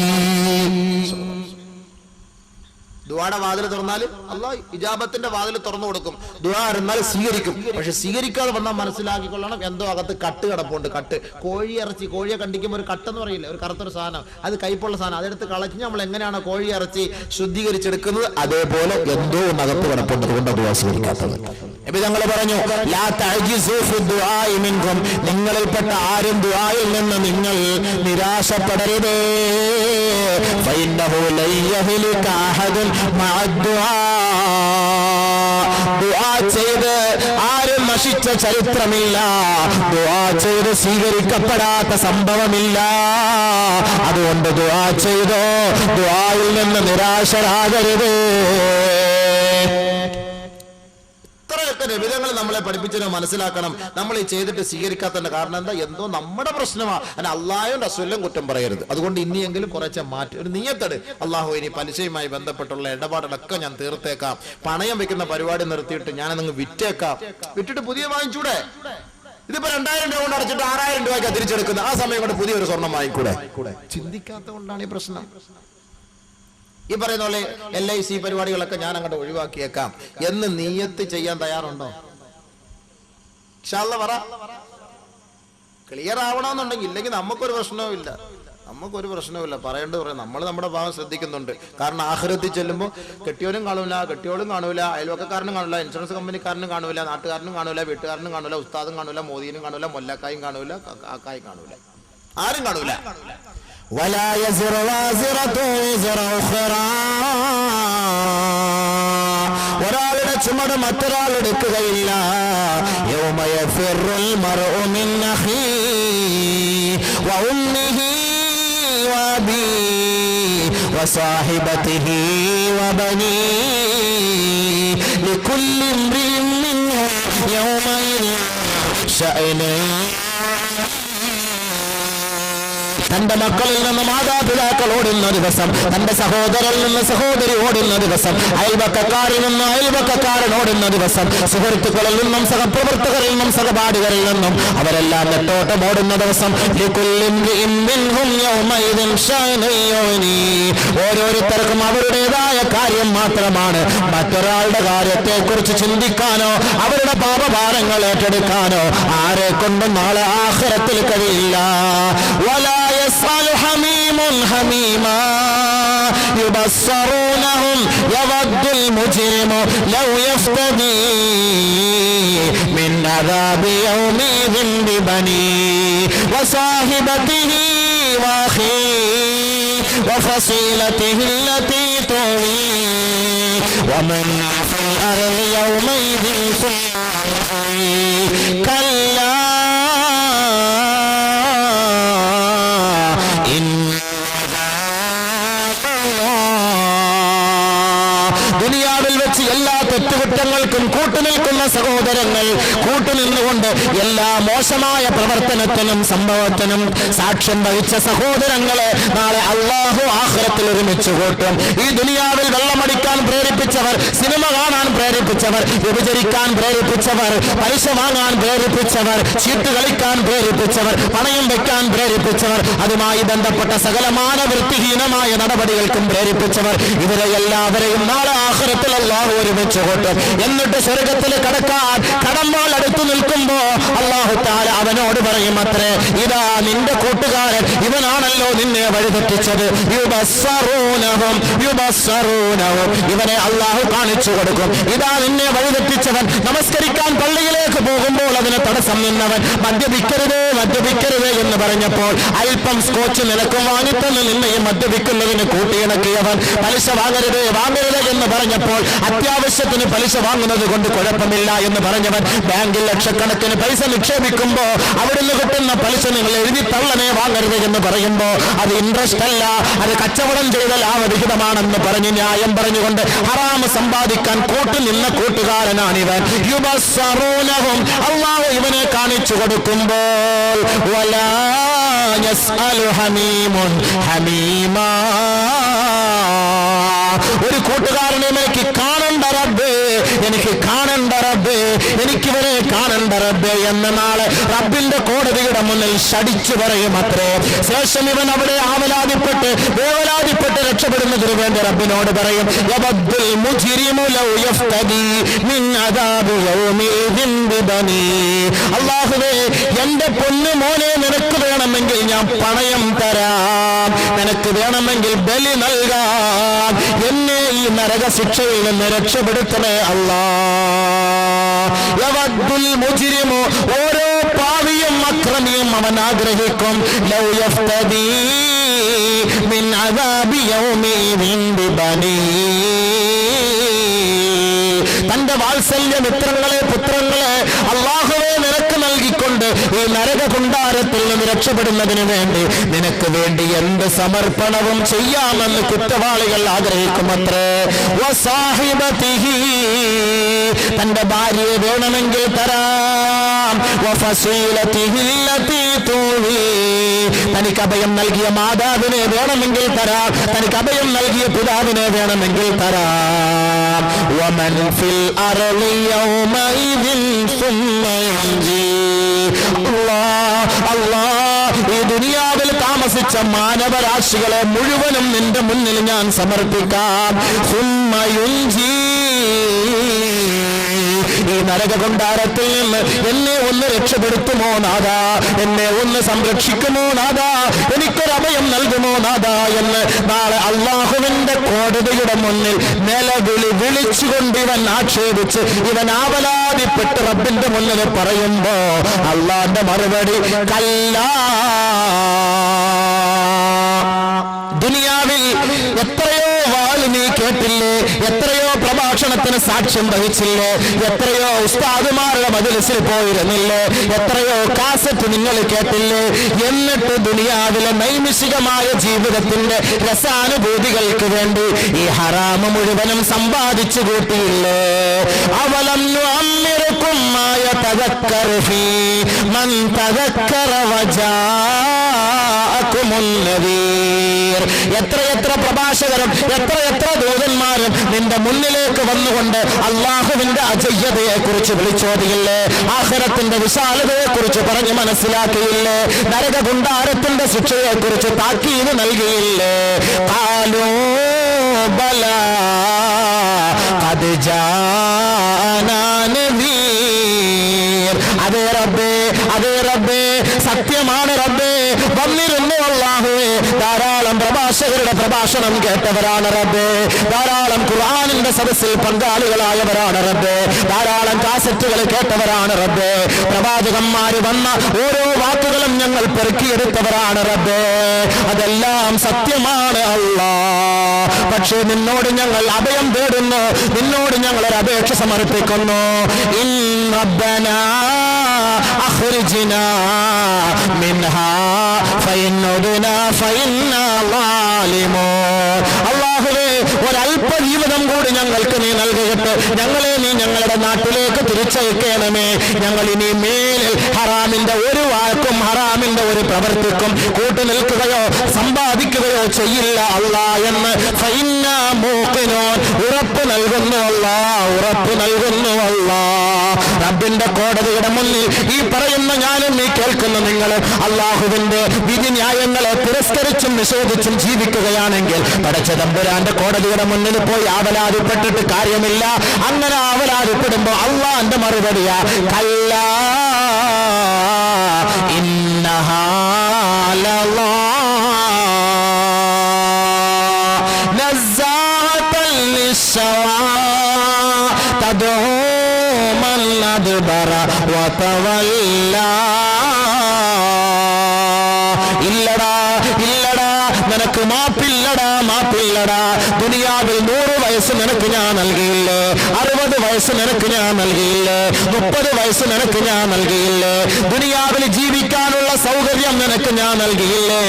ദുആയുടെ വാതിൽ തുറന്നാൽ അല്ലാഹു ഇജാബത്തിന്റെ വാതിൽ തുറന്നു കൊടുക്കും. ദുആ ഇരുന്നാൽ സ്വീകരിക്കും. പക്ഷെ സ്വീകരിക്കാതെ വന്നാൽ മനസ്സിലാക്കിക്കൊള്ളണം, എന്തോ അകത്ത് കട്ട് കിടപ്പുണ്ട്. കട്ട്, കോഴി ഇറച്ചി, കോഴിയെ കണ്ടിക്കുമ്പോൾ ഒരു കട്ടെന്ന് പറയില്ല, ഒരു കറുത്തൊരു സാധനം, അത് കയ്പുള്ള സാധനം, അതെടുത്ത് കളഞ്ഞ് നമ്മൾ എങ്ങനെയാണ് കോഴി ഇറച്ചി ശുദ്ധീകരിച്ചെടുക്കുന്നത് അതേപോലെ എന്തോ അകത്ത് കിടപ്പുണ്ട്, അതുകൊണ്ട് ദുആ സ്വീകരിക്കാത്തത്. നബി തങ്ങൾ പറഞ്ഞു, ലാ തഅജിസു ഫി ദുആഇ മിൻകും, നിങ്ങളിൽപ്പെട്ട ആരും ദുആയിൽ നിന്ന് നിങ്ങൾ നിരാശപ്പെടരുത്. ഫഇന്നഹു ലയഹ്ലിക അഹദുൻ മഅ ദുആ. ദുആ ചെയ്ത് ആരും നശിച്ച ചരിത്രമില്ല, ദുആ ചെയ്ത് സ്വീകരിക്കപ്പെടാത്ത സംഭവമില്ല. അതുകൊണ്ട് ദുആ ചെയ്തോ, ദുആയിൽ നിന്ന് നിരാശരാകരുത്. ഇത്രയൊക്കെ നബിതങ്ങൾ നമ്മളെ പഠിപ്പിച്ചതിനെ മനസ്സിലാക്കണം. നമ്മൾ ഈ ചെയ്തിട്ട് സ്വീകരിക്കാത്തതിന്റെ കാരണം എന്താ? എന്തോ നമ്മുടെ പ്രശ്നമാണ്. അതിന് അള്ളാഹും റസൂലും കുറ്റം പറയരുത്. അതുകൊണ്ട് ഇനിയെങ്കിലും കുറച്ച് മാറ്റി ഒരു നിയത്തെട്, അള്ളാഹു ഇനി പലിശയുമായി ബന്ധപ്പെട്ടുള്ള ഇടപാടുകളൊക്കെ ഞാൻ തീർത്തേക്കാം, പണയം വെക്കുന്ന പരിപാടി നിർത്തിയിട്ട് ഞാനങ്ങ് വിറ്റേക്കാം, വിറ്റിട്ട് പുതിയ വാങ്ങിച്ചൂടെ? ഇതിപ്പോ 2000 രൂപ കൊണ്ട് അടച്ചിട്ട് 6000 രൂപയ്ക്ക് തിരിച്ചെടുക്കുന്നത്, ആ സമയം കൊണ്ട് പുതിയൊരു സ്വർണ്ണം വാങ്ങിക്കൂടെ? ചിന്തിക്കാത്ത കൊണ്ടാണ് ഈ പ്രശ്നം. ഈ പറയുന്ന പോലെ LIC പരിപാടികളൊക്കെ ഞാൻ അങ്ങോട്ട് ഒഴിവാക്കിയേക്കാം എന്ന് നിയത്ത് ചെയ്യാൻ തയ്യാറുണ്ടോ? ഇൻഷാ അല്ലാഹ് പറ. ക്ലിയർ ആവണമെന്നുണ്ടെങ്കിൽ, ഇല്ലെങ്കിൽ നമുക്കൊരു പ്രശ്നവുമില്ല, നമുക്കൊരു പ്രശ്നവുമില്ല. പറയേണ്ടത് പറയാം. നമ്മൾ നമ്മുടെ ഭാഗം ശ്രദ്ധിക്കുന്നുണ്ട്. കാരണം ആഖിറത്തിൽ ചെല്ലുമ്പോൾ കെട്ടിയോനും കാണൂല, കെട്ടിയോളും കാണൂല, അയൽവക്കക്കാരനും കാണൂല, ഇൻഷുറൻസ് കമ്പനിക്കാരനും കാണൂല, നാട്ടുകാരനും കാണൂല, വീട്ടുകാരനും കാണൂല, ഉസ്താദും കാണൂല, മോദീനും കാണൂല, മൊല്ലക്കായും കാണൂല, കാക്കായും കാണൂല, ആരും കാണൂല. ولا يزر وازرة وزر أخرى ഒരാളുടെ ചുമട് മറ്റൊരാൾ എടുക്കുകയില്ല. യൗമ യഫിറുൽ മർഉ മിൻ അഖീഹി വഉമ്മിഹി വഅബീഹി വസാഹിബതിഹി വബനീഹി ലികുല്ലി ഇംറിഇൻ മിൻഹും യൗമഇദിൻ ശഅനുൻ. തന്റെ മക്കളിൽ നിന്ന് മാതാപിതാക്കൾ ഓടുന്ന ദിവസം, തന്റെ സഹോദരനിൽ നിന്ന് സഹോദരി ഓടുന്ന ദിവസം, അയൽവക്കക്കാരിൽ നിന്ന് അയൽവക്കക്കാരൻ ഓടുന്ന ദിവസം, സുഹൃത്തുക്കളിൽ നിന്നും സഹപ്രവർത്തകരിൽ നിന്നും സഹപാഠികളിൽ നിന്നും അവരെല്ലാം നെട്ടോട്ടം ഓടുന്ന ദിവസം, ഓരോരുത്തർക്കും അവരുടേതായ കാര്യം മാത്രമാണ്. മറ്റൊരാളുടെ കാര്യത്തെ കുറിച്ച് ചിന്തിക്കാനോ അവരുടെ പാപഭാരങ്ങൾ ഏറ്റെടുക്കാനോ ആരെ കൊണ്ടും നാളെ ആഖിറത്തിൽ കഴിയില്ല. يسأل حميم حميما يبصرونهم يود المجرم لو يفتدي من عذاب يومئذ ببنيه وصاحبته وأخيه وفصيلته التي تؤويه ومن في الأرض يومئذ كلا ദുനിയാവിൽ വെച്ച് എല്ലാ തെറ്റുകുറ്റങ്ങൾക്കും കൂട്ടുനിൽക്കുന്ന സഹോദരങ്ങൾ, കൂട്ടുനിന്നുകൊണ്ട് എല്ലാ മോശമായ പ്രവർത്തനത്തിനും സംഭവത്തിനും സാക്ഷ്യം വഹിച്ച സഹോദരങ്ങളെ നാളെ അല്ലാഹു ആഖിറത്തിൽ ഒരുമിച്ച് കൂട്ടും. ഈ ദുനിയാവിൽ വെള്ളമടിക്കാൻ പ്രേരിപ്പിച്ചവർ, സിനിമ കാണാൻ പ്രേരിപ്പിച്ചവർ, വ്യഭിചരിക്കാൻ പ്രേരിപ്പിച്ചവർ, പലിശ വാങ്ങാൻ പ്രേരിപ്പിച്ചവർ, ചീട്ട് കളിക്കാൻ പ്രേരിപ്പിച്ചവർ, പണയം വെക്കാൻ പ്രേരിപ്പിച്ചവർ, അതുമായി ബന്ധപ്പെട്ട സകലമാന വൃത്തിഹീനമായ നടപടികൾക്കും പ്രേരിപ്പിച്ചവർ, ഇവരെ എല്ലാവരെയും നാളെ ആഖിറത്തിൽ അല്ലാഹു ഒരുമിച്ച് കൂട്ടും. എന്നിട്ട് സ്വർഗത്തിൽ കടക്കാൻ കടമ്പോൾ അടുത്തു നിൽക്കുമ്പോ അല്ലാഹു തആല അവനോട് പറയും അത്രേ, ഇതാ നിന്റെ കൂട്ടുകാരൻ, ഇവനാണല്ലോ നിന്നെ വഴിതെറ്റിച്ചത്. യുബസ്സറൂനഹും ഇവനെ അല്ലാഹു കാണിച്ചു കൊടുക്കും. ഇതാ നിന്നെ വഴിതെറ്റിച്ചവൻ. നമസ്കരിക്കാൻ പള്ളിയിലേക്ക് പോകുമ്പോൾ അതിന് തടസ്സം നിന്നവൻ മദ്യപിക്കരുത് എന്ന് പറഞ്ഞപ്പോൾ അല്പം സ്കോച്ച് നിലക്കും വാങ്ങിത്തന്ന് നിന്നെയും മദ്യപിക്കുന്നതിന് കൂട്ടിയിണക്കിയവൻ. പലിശ വാങ്ങരുത് എന്ന് പറഞ്ഞപ്പോൾ അത്യാവശ്യത്തിന് പലിശ വാങ്ങുന്നത് കൊണ്ട് കുഴപ്പമില്ല എന്ന് പറഞ്ഞവൻ ബാങ്കിൽ ലക്ഷക്കണക്കിന് പൈസ നിക്ഷേപിക്കുമ്പോ അവിടുന്ന് കിട്ടുന്ന പലിശ നിങ്ങൾ എഴുതി തള്ളനെ വാങ്ങരുത് എന്ന് പറയുമ്പോ അത് ഇൻട്രസ്റ്റ് അല്ല, അത് കച്ചവടം ചെയ്ത ലാഭവിഹിതമാണെന്ന് പറഞ്ഞ് ന്യായം പറഞ്ഞുകൊണ്ട് ഹറാമ് സമ്പാദിക്കാൻ കൂട്ടുനിന്ന കൂട്ടുകാരനാണിവൻ. യുബസ്സറൂനഹും അല്ലാഹു ഇവനെ കാണിച്ചു കൊടുക്കുമ്പോൾ വലാ യസ്അലു ഹമീമുൻ ഹമീമാ, ഒരു കൂട്ടുകാരനെ എനിക്ക് കാണണ്ട റബ്ബേ, എനിക്ക് കാണണ്ട റബ്ബേ, എനിക്കിവരെ കാണണ്ട റബ്ബേ എന്ന നാളെ റബ്ബിന്റെ കോടതിയുടെ മുന്നിൽ ശടിച്ചു പറയും അത്രേ. ശേഷം ഇവൻ അവിടെ ആവലാതിപ്പെട്ട് വേവലാതിപ്പെട്ട് രക്ഷപ്പെടുന്നതിന് വേണ്ടി റബ്ബിനോട് പറയും, യബദ്ദുൽ മുജ്രിമു ലൗ യഫ്തദി മിൻ അദാബി യൗമിദിൻ ബിബനി. അല്ലാഹുവേ, എന്റെ പൊന്നു മോനെ, നിനക്ക് വേണമെങ്കിൽ ഞാൻ പണയം തരാം, നിനക്ക് വേണമെങ്കിൽ ബലി നൽകാം, എന്നെ ഈ നരക ശിക്ഷയിൽ നിന്ന് രക്ഷപ്പെടുത്തണേ അല്ലാഹ്. യവദ്ദുൽ മുജ്രിമു, ഓരോ പാവിയും അക്രമിയും അവൻ ആഗ്രഹിക്കും, ലൗ യഫ്തദി മിൻ അദാബി യൗമിദിൻ ബിബനി, തന്റെ വാത്സല്യ മിത്രങ്ങളെ പുത്രങ്ങളെ അല്ലാഹുവേ നിനക്ക് നൽകിക്കൊണ്ട് ഈ നരക കുണ്ടാരത്തിൽ നിന്ന് രക്ഷപ്പെടുന്നതിന് വേണ്ടി നിനക്ക് വേണ്ടി എന്ത് സമർപ്പണവും ചെയ്യാമെന്ന് കുറ്റവാളികൾ ആഗ്രഹിക്കുമത്രേ. വസാഹിബതിഹി, തന്റെ ഭാര്യയെ വേണമെങ്കിൽ തരാം, വഫസീലതിഹി അല്ലതി തൂവി, തനിക്ക് അഭയം നൽകിയ മാതാവിനെ വേണമെങ്കിൽ തരാം, തനിക്ക് അഭയം നൽകിയ പിതാവിനെ വേണമെങ്കിൽ തരാം. വമൻ ഫിൽ അർളി യൗമഇദിൻ സുമ്മ യൻജി. അല്ലാഹ്, ഈ ദുനിയാവിൽ താമസിച്ച മാനവരാശികളെ മുഴുവനും നിന്റെ മുന്നിൽ ഞാൻ സമർപ്പിക്കാം. സുമ്മ യുൻജി, ഈ നരക കൊണ്ടാരത്തിൽ നിന്ന് എന്നെ ഒന്ന് രക്ഷപ്പെടുത്തുമോ നാഥാ, എന്നെ ഒന്ന് സംരക്ഷിക്കുമോ നാഥാ, എനിക്കൊരഭയം നൽകുമോ നാഥാ എന്ന് നാളെ അല്ലാഹുവിന്റെ കോടതിയുടെ മുന്നിൽ നിലവിളി വിളിച്ചുകൊണ്ട് ഇവൻ ആക്ഷേപിച്ച് ഇവൻ ആവലാതിപ്പെട്ട് റബ്ബിന്റെ മുന്നിൽ പറയുമ്പോ അല്ലാഹുവിന്റെ മറുപടി കല്ലാ. ദുനിയാവിൽ എത്രയോ വാൾ നീക്കി കേട്ടില്ലേ? എത്രയോ പ്രഭാഷണത്തിന് സാക്ഷ്യം വഹിച്ചില്ലേ? എത്രയോ ഉസ്താദുമാരുടെ മജ്‌ലിസിൽ പോയിരുന്നില്ലേ? എത്രയോ കാസറ്റ് നിങ്ങൾ കേട്ടില്ലേ? എന്നിട്ട് ദുനിയാവിലെ നൈമിഷികമായ ജീവിതത്തിന്റെ രസാനുഭൂതികൾക്ക് വേണ്ടി ഈ ഹറാമ് മുഴുവനും സമ്പാദിച്ചു കൂട്ടിയില്ലേ? അവലം നുഅമ്മിറുകും മാ യതദക്കറു ഫീ മൻ തദക്കറ വജാഅകുമുൻ നദീർ. എത്രയെത്ര പ്രഭാഷകരും എത്രയെത്ര ദൂതന്മാരും നിന്റെ മുന്നിലേക്ക് വന്നുകൊണ്ട് അള്ളാഹുവിന്റെ അജയ്യതയെ കുറിച്ച് വിളിച്ചോതിയില്ലേ? ആഖിറത്തിന്റെ വിശാലതയെ കുറിച്ച് പറഞ്ഞ് മനസ്സിലാക്കിയില്ലേ? നരക ഗുണ്ടാരത്തിന്റെ ശിക്ഷയെ കുറിച്ച് താക്കീത് നൽകിയില്ലേ? ഖാലൂ ബലാ ഖദ് ജാനാ നദീർ. അതേ റബ്ബേ, അതേ റബ്ബേ, സത്യമാണ് റബ്ബേ, വന്നിരുന്നു അല്ലാഹുവേ. ധാരാളം പ്രഭാഷകരുടെ പ്രഭാഷണം കേട്ടവരാണ് റബ്ബേ. ധാരാളം ഖുർആനിന്റെ സദസ്സിൽ പങ്കാളികളായവരാണ് റബ്ബേ. ധാരാളം കാസറ്റുകൾ കേട്ടവരാണ് റബ്ബേ. പ്രവാചകന്മാര് വന്ന ഓരോ വാക്കുകളും ഞങ്ങൾ പെറുക്കിയെടുത്തവരാണ് റബ്ബേ. അതെല്ലാം സത്യമാണ് അല്ലാ. പക്ഷേ നിന്നോട് ഞങ്ങൾ അഭയം തേടുന്നു, നിന്നോട് ഞങ്ങൾ ഒരു അപേക്ഷ സമർപ്പിക്കുന്നു. റബ്ബനാ അഖ്രിജ്നാ മിൻഹാ ഫഇൻ ഉദ്നാ ഫഇന്നാ ളാലിമൂൻ. അല്ലാഹുവേ, ഒരല്പ ജീവിതം കൂടി ഞങ്ങൾക്ക് നീ നൽകിയിട്ട് ഞങ്ങളെ നീ ഞങ്ങളുടെ നാട്ടിലേക്ക് തിരിച്ചയക്കണമേ. ഞങ്ങൾ ഇനി മേലിൽ ഹറാമിന്റെ ഒരു വാക്കും ഹറാമിന്റെ ഒരു പ്രവൃത്തിക്കും കൂട്ടുനിൽക്കുകയോ സമ്പാദിക്കുകയോ ചെയ്യില്ല അല്ലാ എന്ന് ഫഇന്നാ മൂഖിനൂൻ ഉറപ്പ് നൽകുന്നു അല്ലാ, ഉറപ്പ് നൽകുന്നു അല്ലാ. റബ്ബിന്റെ കോടതിയുടെ മുന്നിൽ ഈ പറയുന്ന ഞാനും നീ കേൾക്കുന്ന നിങ്ങൾ അള്ളാഹുവിന്റെ വിധി ന്യായങ്ങളെ തിരസ്കരിച്ചും നിഷേധിച്ചും ജീവിക്കുകയാണെങ്കിൽ പടച്ച തമ്പുരാന്റെ കോടതിയുടെ മുന്നിൽ പോയി ആവലാതിപ്പെട്ടിട്ട് കാര്യമില്ല. അങ്ങനെ ആവലാതിപ്പെടുമ്പോ അള്ളാന്റെ മറുപടിയാ കല്ലാ ഇന്നഹാ ലളാ നസ്സാഅതൻ ലിശ്ശവാ തദ്ഉ മൻ അദ്ബറ വതവല്ലാ. ഇല്ലടാ, ഇല്ലടാ, നിനക്ക് മാപ്പില്ലടാ, മാപ്പില്ലടാ. ദുനിയാവിൽ 100 വയസ്സ് നിനക്ക് ഞാൻ നൽകിയില്ലേ? 60 വയസ്സ് നിനക്ക് ഞാൻ നൽകിയില്ലേ? 30 വയസ്സ് നിനക്ക് ഞാൻ നൽകിയില്ലേ? ദുനിയാവിൽ ജീവിക്കാനുള്ള സൗകര്യം നിനക്ക് ഞാൻ നൽകിയില്ലേ?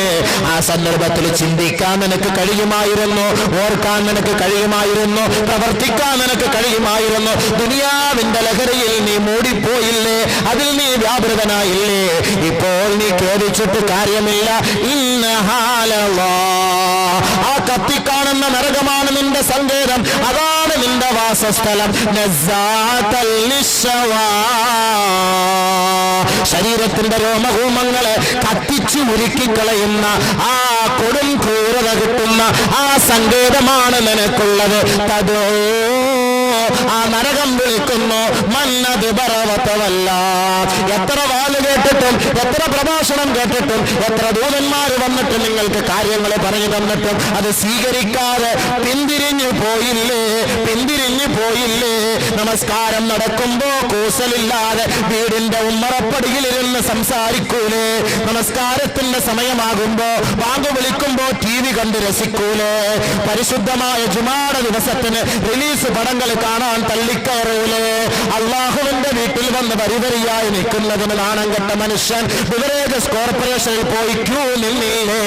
ആ സന്ദർഭത്തിൽ ചിന്തിക്കാൻ നിനക്ക് കഴിയുമായിരുന്നു, ഓർക്കാൻ നിനക്ക് കഴിയുമായിരുന്നു, പ്രവർത്തിക്കാൻ നിനക്ക് കഴിയുമായിരുന്നു. ദുനിയാവിന്റെ ലഹരിയിൽ നീ മൂടിപ്പോയില്ലേ? അതിൽ നീ വ്യാപൃതനായില്ലേ? ഇപ്പോൾ നീ ഖേദിച്ചിട്ട് കാര്യമില്ല. ആ കത്തിക്കാണുന്ന നരകമാണ് നിന്റെ സങ്കേതം, അതാണ് നിന്റെ വാസസ്ഥലം. നസ്സാഅതൻ ലിശ്ശവാ. ശരീരത്തിന്റെ രോമകൂമങ്ങളെ കത്തിച്ചു ഉരുക്കിക്കളയുന്ന ആ കൊടും ക്രൂരത കിട്ടുന്ന ആ സങ്കേതമാണ് നിനക്കുള്ളത്. തദോ, ആ നരകം വിളിക്കുന്നു മന്നത് പർവ്വതമല്ല. എത്ര വാല് കേട്ടിട്ടും എത്ര പ്രഭാഷണം കേട്ടിട്ടും എത്ര ദൂതന്മാര് വന്നിട്ട് നിങ്ങൾക്ക് കാര്യങ്ങൾ പറഞ്ഞു തന്നിട്ടും അത് സ്വീകരിക്കാതെ പിന്തിരിഞ്ഞു പോയില്ലേ? പിന്തിരിഞ്ഞു പോയില്ലേ? നമസ്കാരം നടക്കുമ്പോ കൂസലില്ലാതെ വീടിന്റെ ഉമ്മറപ്പടിയിലിരുന്ന് സംസാരിക്കൂലേ? നമസ്കാരത്തിന്റെ സമയമാകുമ്പോ ബാങ്ക് വിളിക്കുമ്പോ TV കണ്ട് രസിക്കൂലേ? പരിശുദ്ധമായ ജുമാഅ ദിവസത്തിന് റിലീസ് പടങ്ങൾ കാണാൻ തള്ളിക്കയറൂലേ? അള്ളാഹുവിന്റെ വീട്ടിൽ വന്ന് വരിവരിയായി നിൽക്കുന്നതിന് നാണം കെട്ട മനുഷ്യൻ ബിവറേജസ് കോർപ്പറേഷനിൽ പോയി ക്യൂ നിന്നില്ലേ?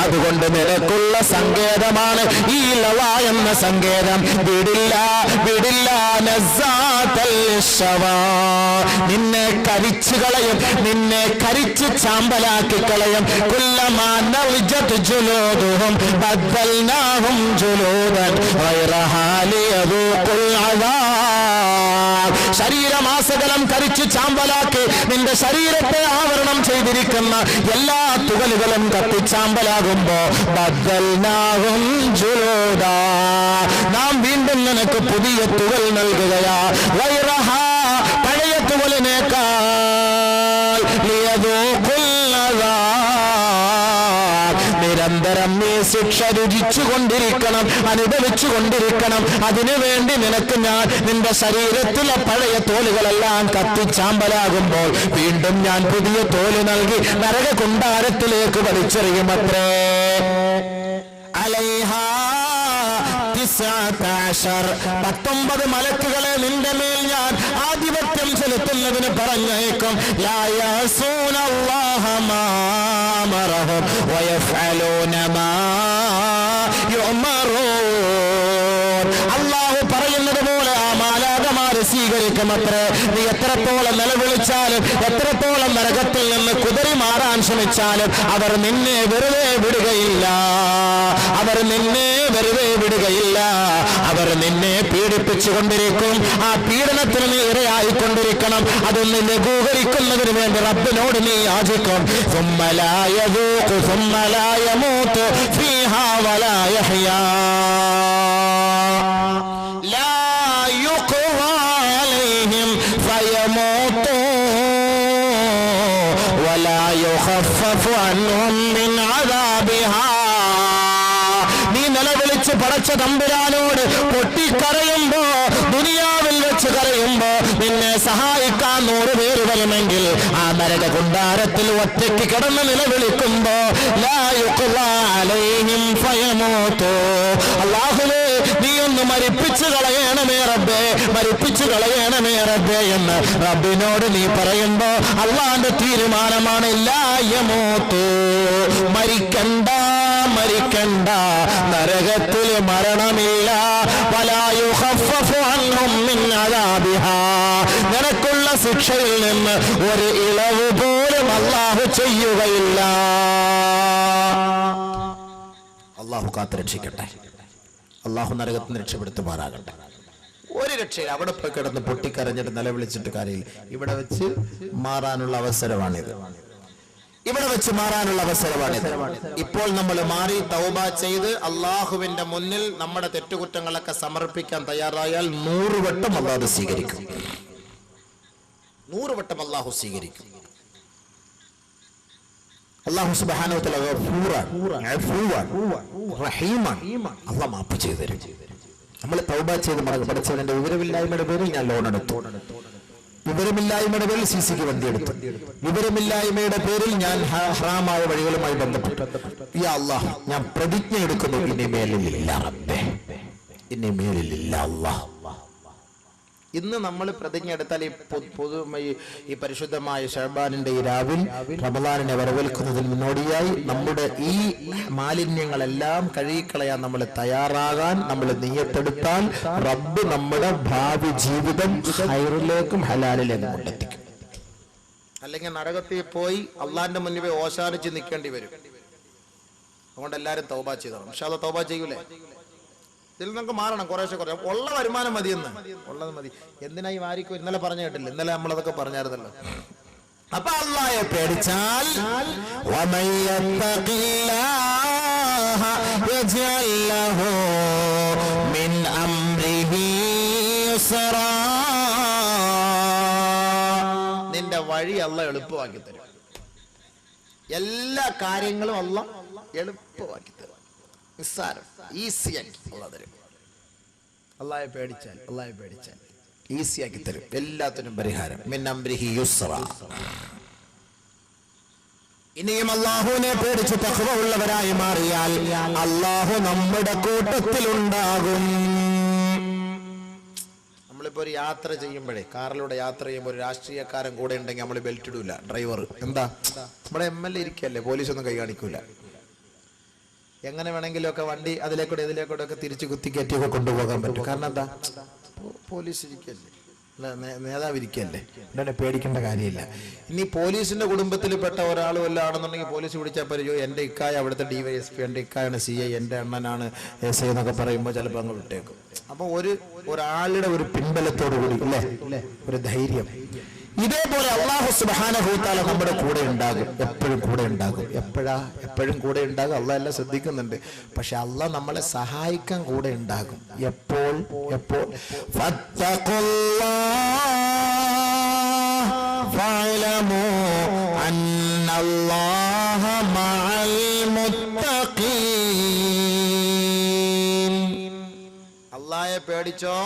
അതുകൊണ്ട് നിനക്കുള്ള സങ്കേതമാണ് ഈ ലവാ എന്ന സങ്കേതം. വിടില്ല, വിടില്ല. നസ്സാഅതൻ ലിശ്ശവാ. നിന്നെ കരിച്ചു കളയും, നിന്നെ കരിച്ച് ചാമ്പലാക്കി കളയും. കുല്ലമാ നളിജത് ജുലൂദുഹും ബദ്ദൽനാഹും ജുലൂദൻ ഗൈറഹാ ലിയദൂഖുൽ അദാബ്. ശരീരമാസകലം കരിച്ചു ചാമ്പലാക്കി നിന്റെ ശരീരത്തെ ആവരണം ചെയ്തിരിക്കുന്ന എല്ലാ തുകലുകളും കത്തിച്ചാമ്പലാകുമ്പോ ബദ്ദൽനാഹും ജുലൂദാ. നാം വീണ്ടും നിനക്ക് പുതിയ തുകൽ നൽകുകയാ. ഗൈറഹാ, പഴയ തുകലിനേക്കാൾ ലിയദൂഖുൽ അദാബ്. നിരന്തരം നീ ശിക്ഷ രുചിച്ചുകൊണ്ടിരിക്കണം, അനുഭവിച്ചുകൊണ്ടിരിക്കണം. അതിനുവേണ്ടി നിനക്ക് ഞാൻ നിന്റെ ശരീരത്തിലെ പഴയ തോലുകളെല്ലാം കത്തിച്ചാമ്പലാകുമ്പോൾ വീണ്ടും ഞാൻ പുതിയ തോല് നൽകി നരക കുണ്ടാരത്തിലേക്ക് വലിച്ചെറിയുമത്രേ. അലൈഹാ 19 മലക്കുകളെ നിന്റെ മേൽ ഞാൻ ആധിപത്യം ചെലുത്തുന്നതിന് പറഞ്ഞേക്കും. ലാ യഅസൂനല്ലാഹ മാ അമറഹും വയഫ്അലൂന മാ യുഅമറൂൻ. അല്ലാഹു പറയുന്നത് പോലെ ആ മാലാഖമാരെ സ്വീകരിക്കുമത്രേ. നീ എത്രത്തോളം നിലവിളിച്ചാലും എത്രത്തോളം നരകത്തിൽ നിന്ന് കുതറി മാറാൻ ശ്രമിച്ചാലും അവർ നിന്നെ വെറുതെ വിടുകയില്ല. അവർ നിന്നെ വെറുതെ വിടുകയില്ല. അവർ നിന്നെ പീഡിപ്പിച്ചുകൊണ്ടിരിക്കും. ആ പീഡനത്തിന് നീ ഇരയായിക്കൊണ്ടിരിക്കണം. അതൊന്ന് ലഘൂകരിക്കുന്നതിന് വേണ്ടി റബ്ബിനോട് നീ യാചിക്കും. ثم لا يذوق ثم لا يموت فيها ولا يحيا لا يقضى عليهم فيموتوا ولا يخفف عنهم من عذابها. നീ നിലവിളിച്ച് പടച്ച തമ്പുരാനോട് പൊട്ടിക്കരയുമ്പോ, ദുനിയാവിൽ വെച്ച് കരയുമ്പോ നിന്നെ സഹായിക്കാൻ 100 പേര് വരുമെങ്കിൽ ആ നരക കുണ്ടാരത്തിൽ ഒറ്റയ്ക്ക് കിടന്ന് നിലവിളിക്കുമ്പോ ലാ യുഖ്ളാ അലൈഹിം ഫയമൂതു. അല്ലാഹുവേ, നീ ഒന്ന് മരിപ്പിച്ചു കളയണമേ റബ്ബേ, മരിപ്പിച്ചു കളയണമേ റബ്ബേ എന്ന് റബ്ബിനോട് നീ പറയുമ്പോ അല്ലാഹുവിന്റെ തീരുമാനമാണ് ലാ യമൂതു. മരിക്കണ്ട, മരിക്കണ്ട, നരകത്തിൽ മരണമില്ല. വലാ യുഖഫഫു അൻഹും മിൻ അദാബിഹാ. നിനക്കുള്ള ശിക്ഷയിൽ നിന്ന് ഒരു ഇളവ് പോലും അല്ലാഹു ചെയ്യുകയില്ല. അല്ലാഹു കാത്തുരക്ഷിക്കട്ടെ. അല്ലാഹു നരകത്തിൽ നിന്ന് രക്ഷപ്പെടുത്തുമാറാകട്ടെ. ഒരു രക്ഷയിൽ അവിടെ പോയി കിടന്ന് പൊട്ടിക്കരഞ്ഞിട്ട് നിലവിളിച്ചിട്ട് കാര്യമില്ല. ഇവിടെ വെച്ച് മാറാനുള്ള അവസരമാണിത്. ഇവിടെ വെച്ച് മാറാനുള്ള അവസരമാണിത്. ഇപ്പോൾ നമ്മൾ മാറി തൗബ ചെയ്ത് അള്ളാഹുവിന്റെ മുന്നിൽ നമ്മുടെ തെറ്റുകുറ്റങ്ങളൊക്കെ സമർപ്പിക്കാൻ തയ്യാറായാൽ 100 വട്ടം അള്ളാഹു സ്വീകരിക്കും. 100 വട്ടം അള്ളാഹു സ്വീകരിക്കും. അള്ളാഹു സുബ്ഹാനഹു വ തആല അള്ളാഹു മാപ്പ് ചെയ്തു തരും. നമ്മൾ തൗബ ചെയ്ത് പഠിച്ചവന്റെ വിവരമില്ലായ്മയുടെ പേരിൽ ഞാൻ ലോൺ എടുത്തു, വിവരമില്ലായ്മയുടെ പേരിൽ സിസിക്ക് വണ്ടി എടുത്തു, വിവരമില്ലായ്മയുടെ പേരിൽ ഞാൻ ഹറാമായ വഴികളുമായി ബന്ധപ്പെട്ടു. യാ അല്ലാഹ്, ഞാൻ പ്രതിജ്ഞ എടുക്കുന്നു, ഇനി മേലില്ല റബ്ബേ, ഇനി മേലില്ല അല്ലാഹ്. ഇന്ന് നമ്മൾ പ്രതിജ്ഞ എടുത്താൽ ഈ പരിശുദ്ധമായ ശഅബാനിന്റെ ഈ രാവിൽ റമളാനിനെ വരവേൽക്കുന്നതിന് മുന്നോടിയായി നമ്മുടെ ഈ മാലിന്യങ്ങളെല്ലാം കഴുകിക്കളയാൻ നമ്മൾ തയ്യാറാകാൻ നമ്മൾ നിയ്യത്തെടുത്താൽ റബ്ബ് നമ്മുടെ ഭാവി ജീവിതം ഹൈറിലേക്കും ഹലാലിലേക്കും കൊണ്ടെത്തിക്കും. അല്ലെങ്കിൽ നരകത്തിൽ പോയി അള്ളാന്റെ മുന്നിൽ പോയി ഓശാനിച്ച് നിൽക്കേണ്ടി വരും. അതുകൊണ്ട് എല്ലാവരും തൗബ ചെയ്തോളാം. ഇൻഷാ അല്ലാഹ് തൗബ ചെയ്യൂലേ? ഇതിൽ നമുക്ക് മാറണം. കുറേശ്ശെ ഉള്ള വരുമാനം മതിയെന്ന്, ഉള്ളത് മതി. എന്തിനായി വാരിക്കും? ഇന്നലെ പറഞ്ഞു കേട്ടില്ല, ഇന്നലെ നമ്മളതൊക്കെ പറഞ്ഞായിരുന്നല്ലോ. അപ്പൊ അല്ലാഹയെ പേടിച്ചാൽ നിന്റെ വഴി അല്ലാഹ് എളുപ്പമാക്കി തരും. എല്ലാ കാര്യങ്ങളും അല്ലാഹ് എളുപ്പമാക്കി തരും. നിസ്സാരം, ഈസിയാക്കി അല്ലാഹ് തരും. അല്ലാഹയെ പേടിച്ചാൽ, അല്ലാഹയെ പേടിച്ചാൽ ഈസിയാക്കി തരും. എല്ലാത്തിനും പരിഹാരം. മിൻ അംരിഹി യുസ്റ. ഇനിയും അല്ലാഹുവിനെ പേടിച്ച് തഖ്വ ഉള്ളവരായി മാറിയാൽ അല്ലാഹു നമ്മുടെ കൂട്ടത്തിലുണ്ടാകും. നമ്മളിപ്പോ ഒരു യാത്ര ചെയ്യുമ്പോഴേ, കാറിലൂടെ യാത്ര ചെയ്യുമ്പോൾ ഒരു രാഷ്ട്രീയക്കാരൻ കൂടെ ഉണ്ടെങ്കിൽ നമ്മൾ ബെൽറ്റ് ഇടൂല. ഡ്രൈവർ എന്താ, നമ്മുടെ MLA ഇരിക്കല്ലേ, പോലീസൊന്നും കൈ കാണിക്കൂല. എങ്ങനെ വേണമെങ്കിലും ഒക്കെ വണ്ടി അതിലേക്കൂടെ ഇതിലേക്കൂടെ ഒക്കെ തിരിച്ചു കുത്തി കയറ്റിയൊക്കെ കൊണ്ടുപോകാൻ പറ്റും. കാരണം എന്താ, പോലീസ് ഇരിക്കല്ലേ, നേതാവ് ഇരിക്കല്ലേ, എന്താണ് പേടിക്കേണ്ട കാര്യമില്ല. ഇനി പോലീസിന്റെ കുടുംബത്തിൽ പെട്ട ഒരാൾ വല്ല ആണെന്നുണ്ടെങ്കിൽ പോലീസ് പിടിച്ചാൽ പറയോ എൻ്റെ ഇക്കായ അവിടുത്തെ DYSP, എൻ്റെ ഇക്കായാണ് CI, എൻ്റെ അണ്ണനാണ് SI എന്നൊക്കെ പറയുമ്പോൾ ചിലപ്പോൾ അങ്ങ് വിട്ടേക്കും. അപ്പൊ ഒരാളുടെ ഒരു പിൻബലത്തോടു കൂടി അല്ലേ, ഒരു ധൈര്യം. ഇതേപോലെ അല്ലാഹു സുബ്ഹാനഹു വ തആല നമ്മുടെ കൂടെ ഉണ്ടാകും, എപ്പോഴും കൂടെ ഉണ്ടാകും. എപ്പോഴും കൂടെ ഉണ്ടാകും. അല്ലാഹ് എല്ലാം ശ്രദ്ധിക്കുന്നുണ്ട്. പക്ഷെ അല്ലാഹ് നമ്മളെ സഹായിക്കാൻ കൂടെ ഉണ്ടാകും. എപ്പോൾ ഫത്തഖുല്ലാഹ ഫഅലമു അന്നല്ലാഹ മഅൽ മുത്തഖീൻ. അല്ലാഹയെ പേടിച്ചോ,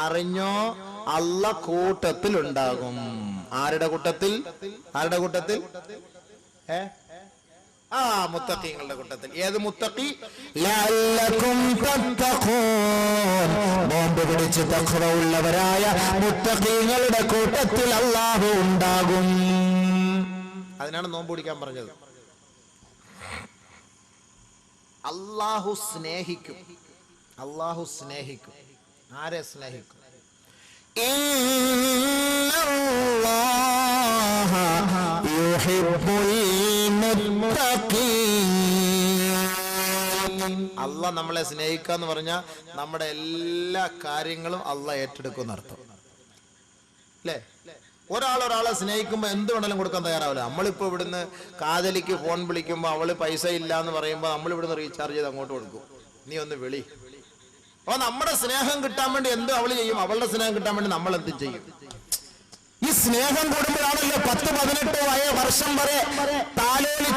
അറിഞ്ഞോ, അല്ലാഹ് കൂട്ടത്തിൽ ഉണ്ടാകും. ആരുടെ കൂട്ടത്തിൽ? ആരുടെ കൂട്ടത്തിൽ? ആ മുത്തഖീങ്ങളുടെ കൂട്ടത്തിൽ. ഏത് മുത്തഖി? ലഅല്ലകും തത്തഖൂൻ, നോമ്പ് പിടിച്ച് തഖ്വ ഉള്ളവരായ മുത്തഖീങ്ങളുടെ കൂട്ടത്തിൽ അല്ലാഹു ഉണ്ടാകും. അതിനാണ് നോമ്പ് പിടിക്കാൻ പറഞ്ഞത്. അല്ലാഹു സ്നേഹിക്കും. അല്ലാഹു സ്നേഹിക്കും. ആരെ സ്നേഹിക്കും? ഇന്നല്ലാഹ യുഹിബ്ബുൽ മുത്തഖീൻ. അല്ലാഹ് നമ്മളെ സ്നേഹിക്കുക എന്ന് പറഞ്ഞാൽ നമ്മുടെ എല്ലാ കാര്യങ്ങളും അല്ലാഹ് ഏറ്റെടുക്കും അർത്ഥം അല്ലേ? ഒരാളെ സ്നേഹിക്കുമ്പോൾ എന്ത് വേണമെങ്കിലും കൊടുക്കാൻ തയ്യാറാവില്ല. നമ്മളിപ്പോ ഇവിടുന്ന് കാതലിക്ക് ഫോൺ വിളിക്കുമ്പോൾ അവള് പൈസ ഇല്ല എന്ന് പറയുമ്പോൾ നമ്മൾ ഇവിടുന്ന് റീചാർജ് ചെയ്ത് അങ്ങോട്ട് കൊടുക്കും. നീ ഒന്ന് വിളി. അപ്പൊ നമ്മുടെ സ്നേഹം കിട്ടാൻ വേണ്ടി എന്ത് അവള് ചെയ്യും, അവളുടെ സ്നേഹം കിട്ടാൻ വേണ്ടി നമ്മൾ എന്ത് ചെയ്യും? ഈ സ്നേഹം കൂടുമ്പോഴാണല്ലോ 10-18 വർഷം വരെ താലോലി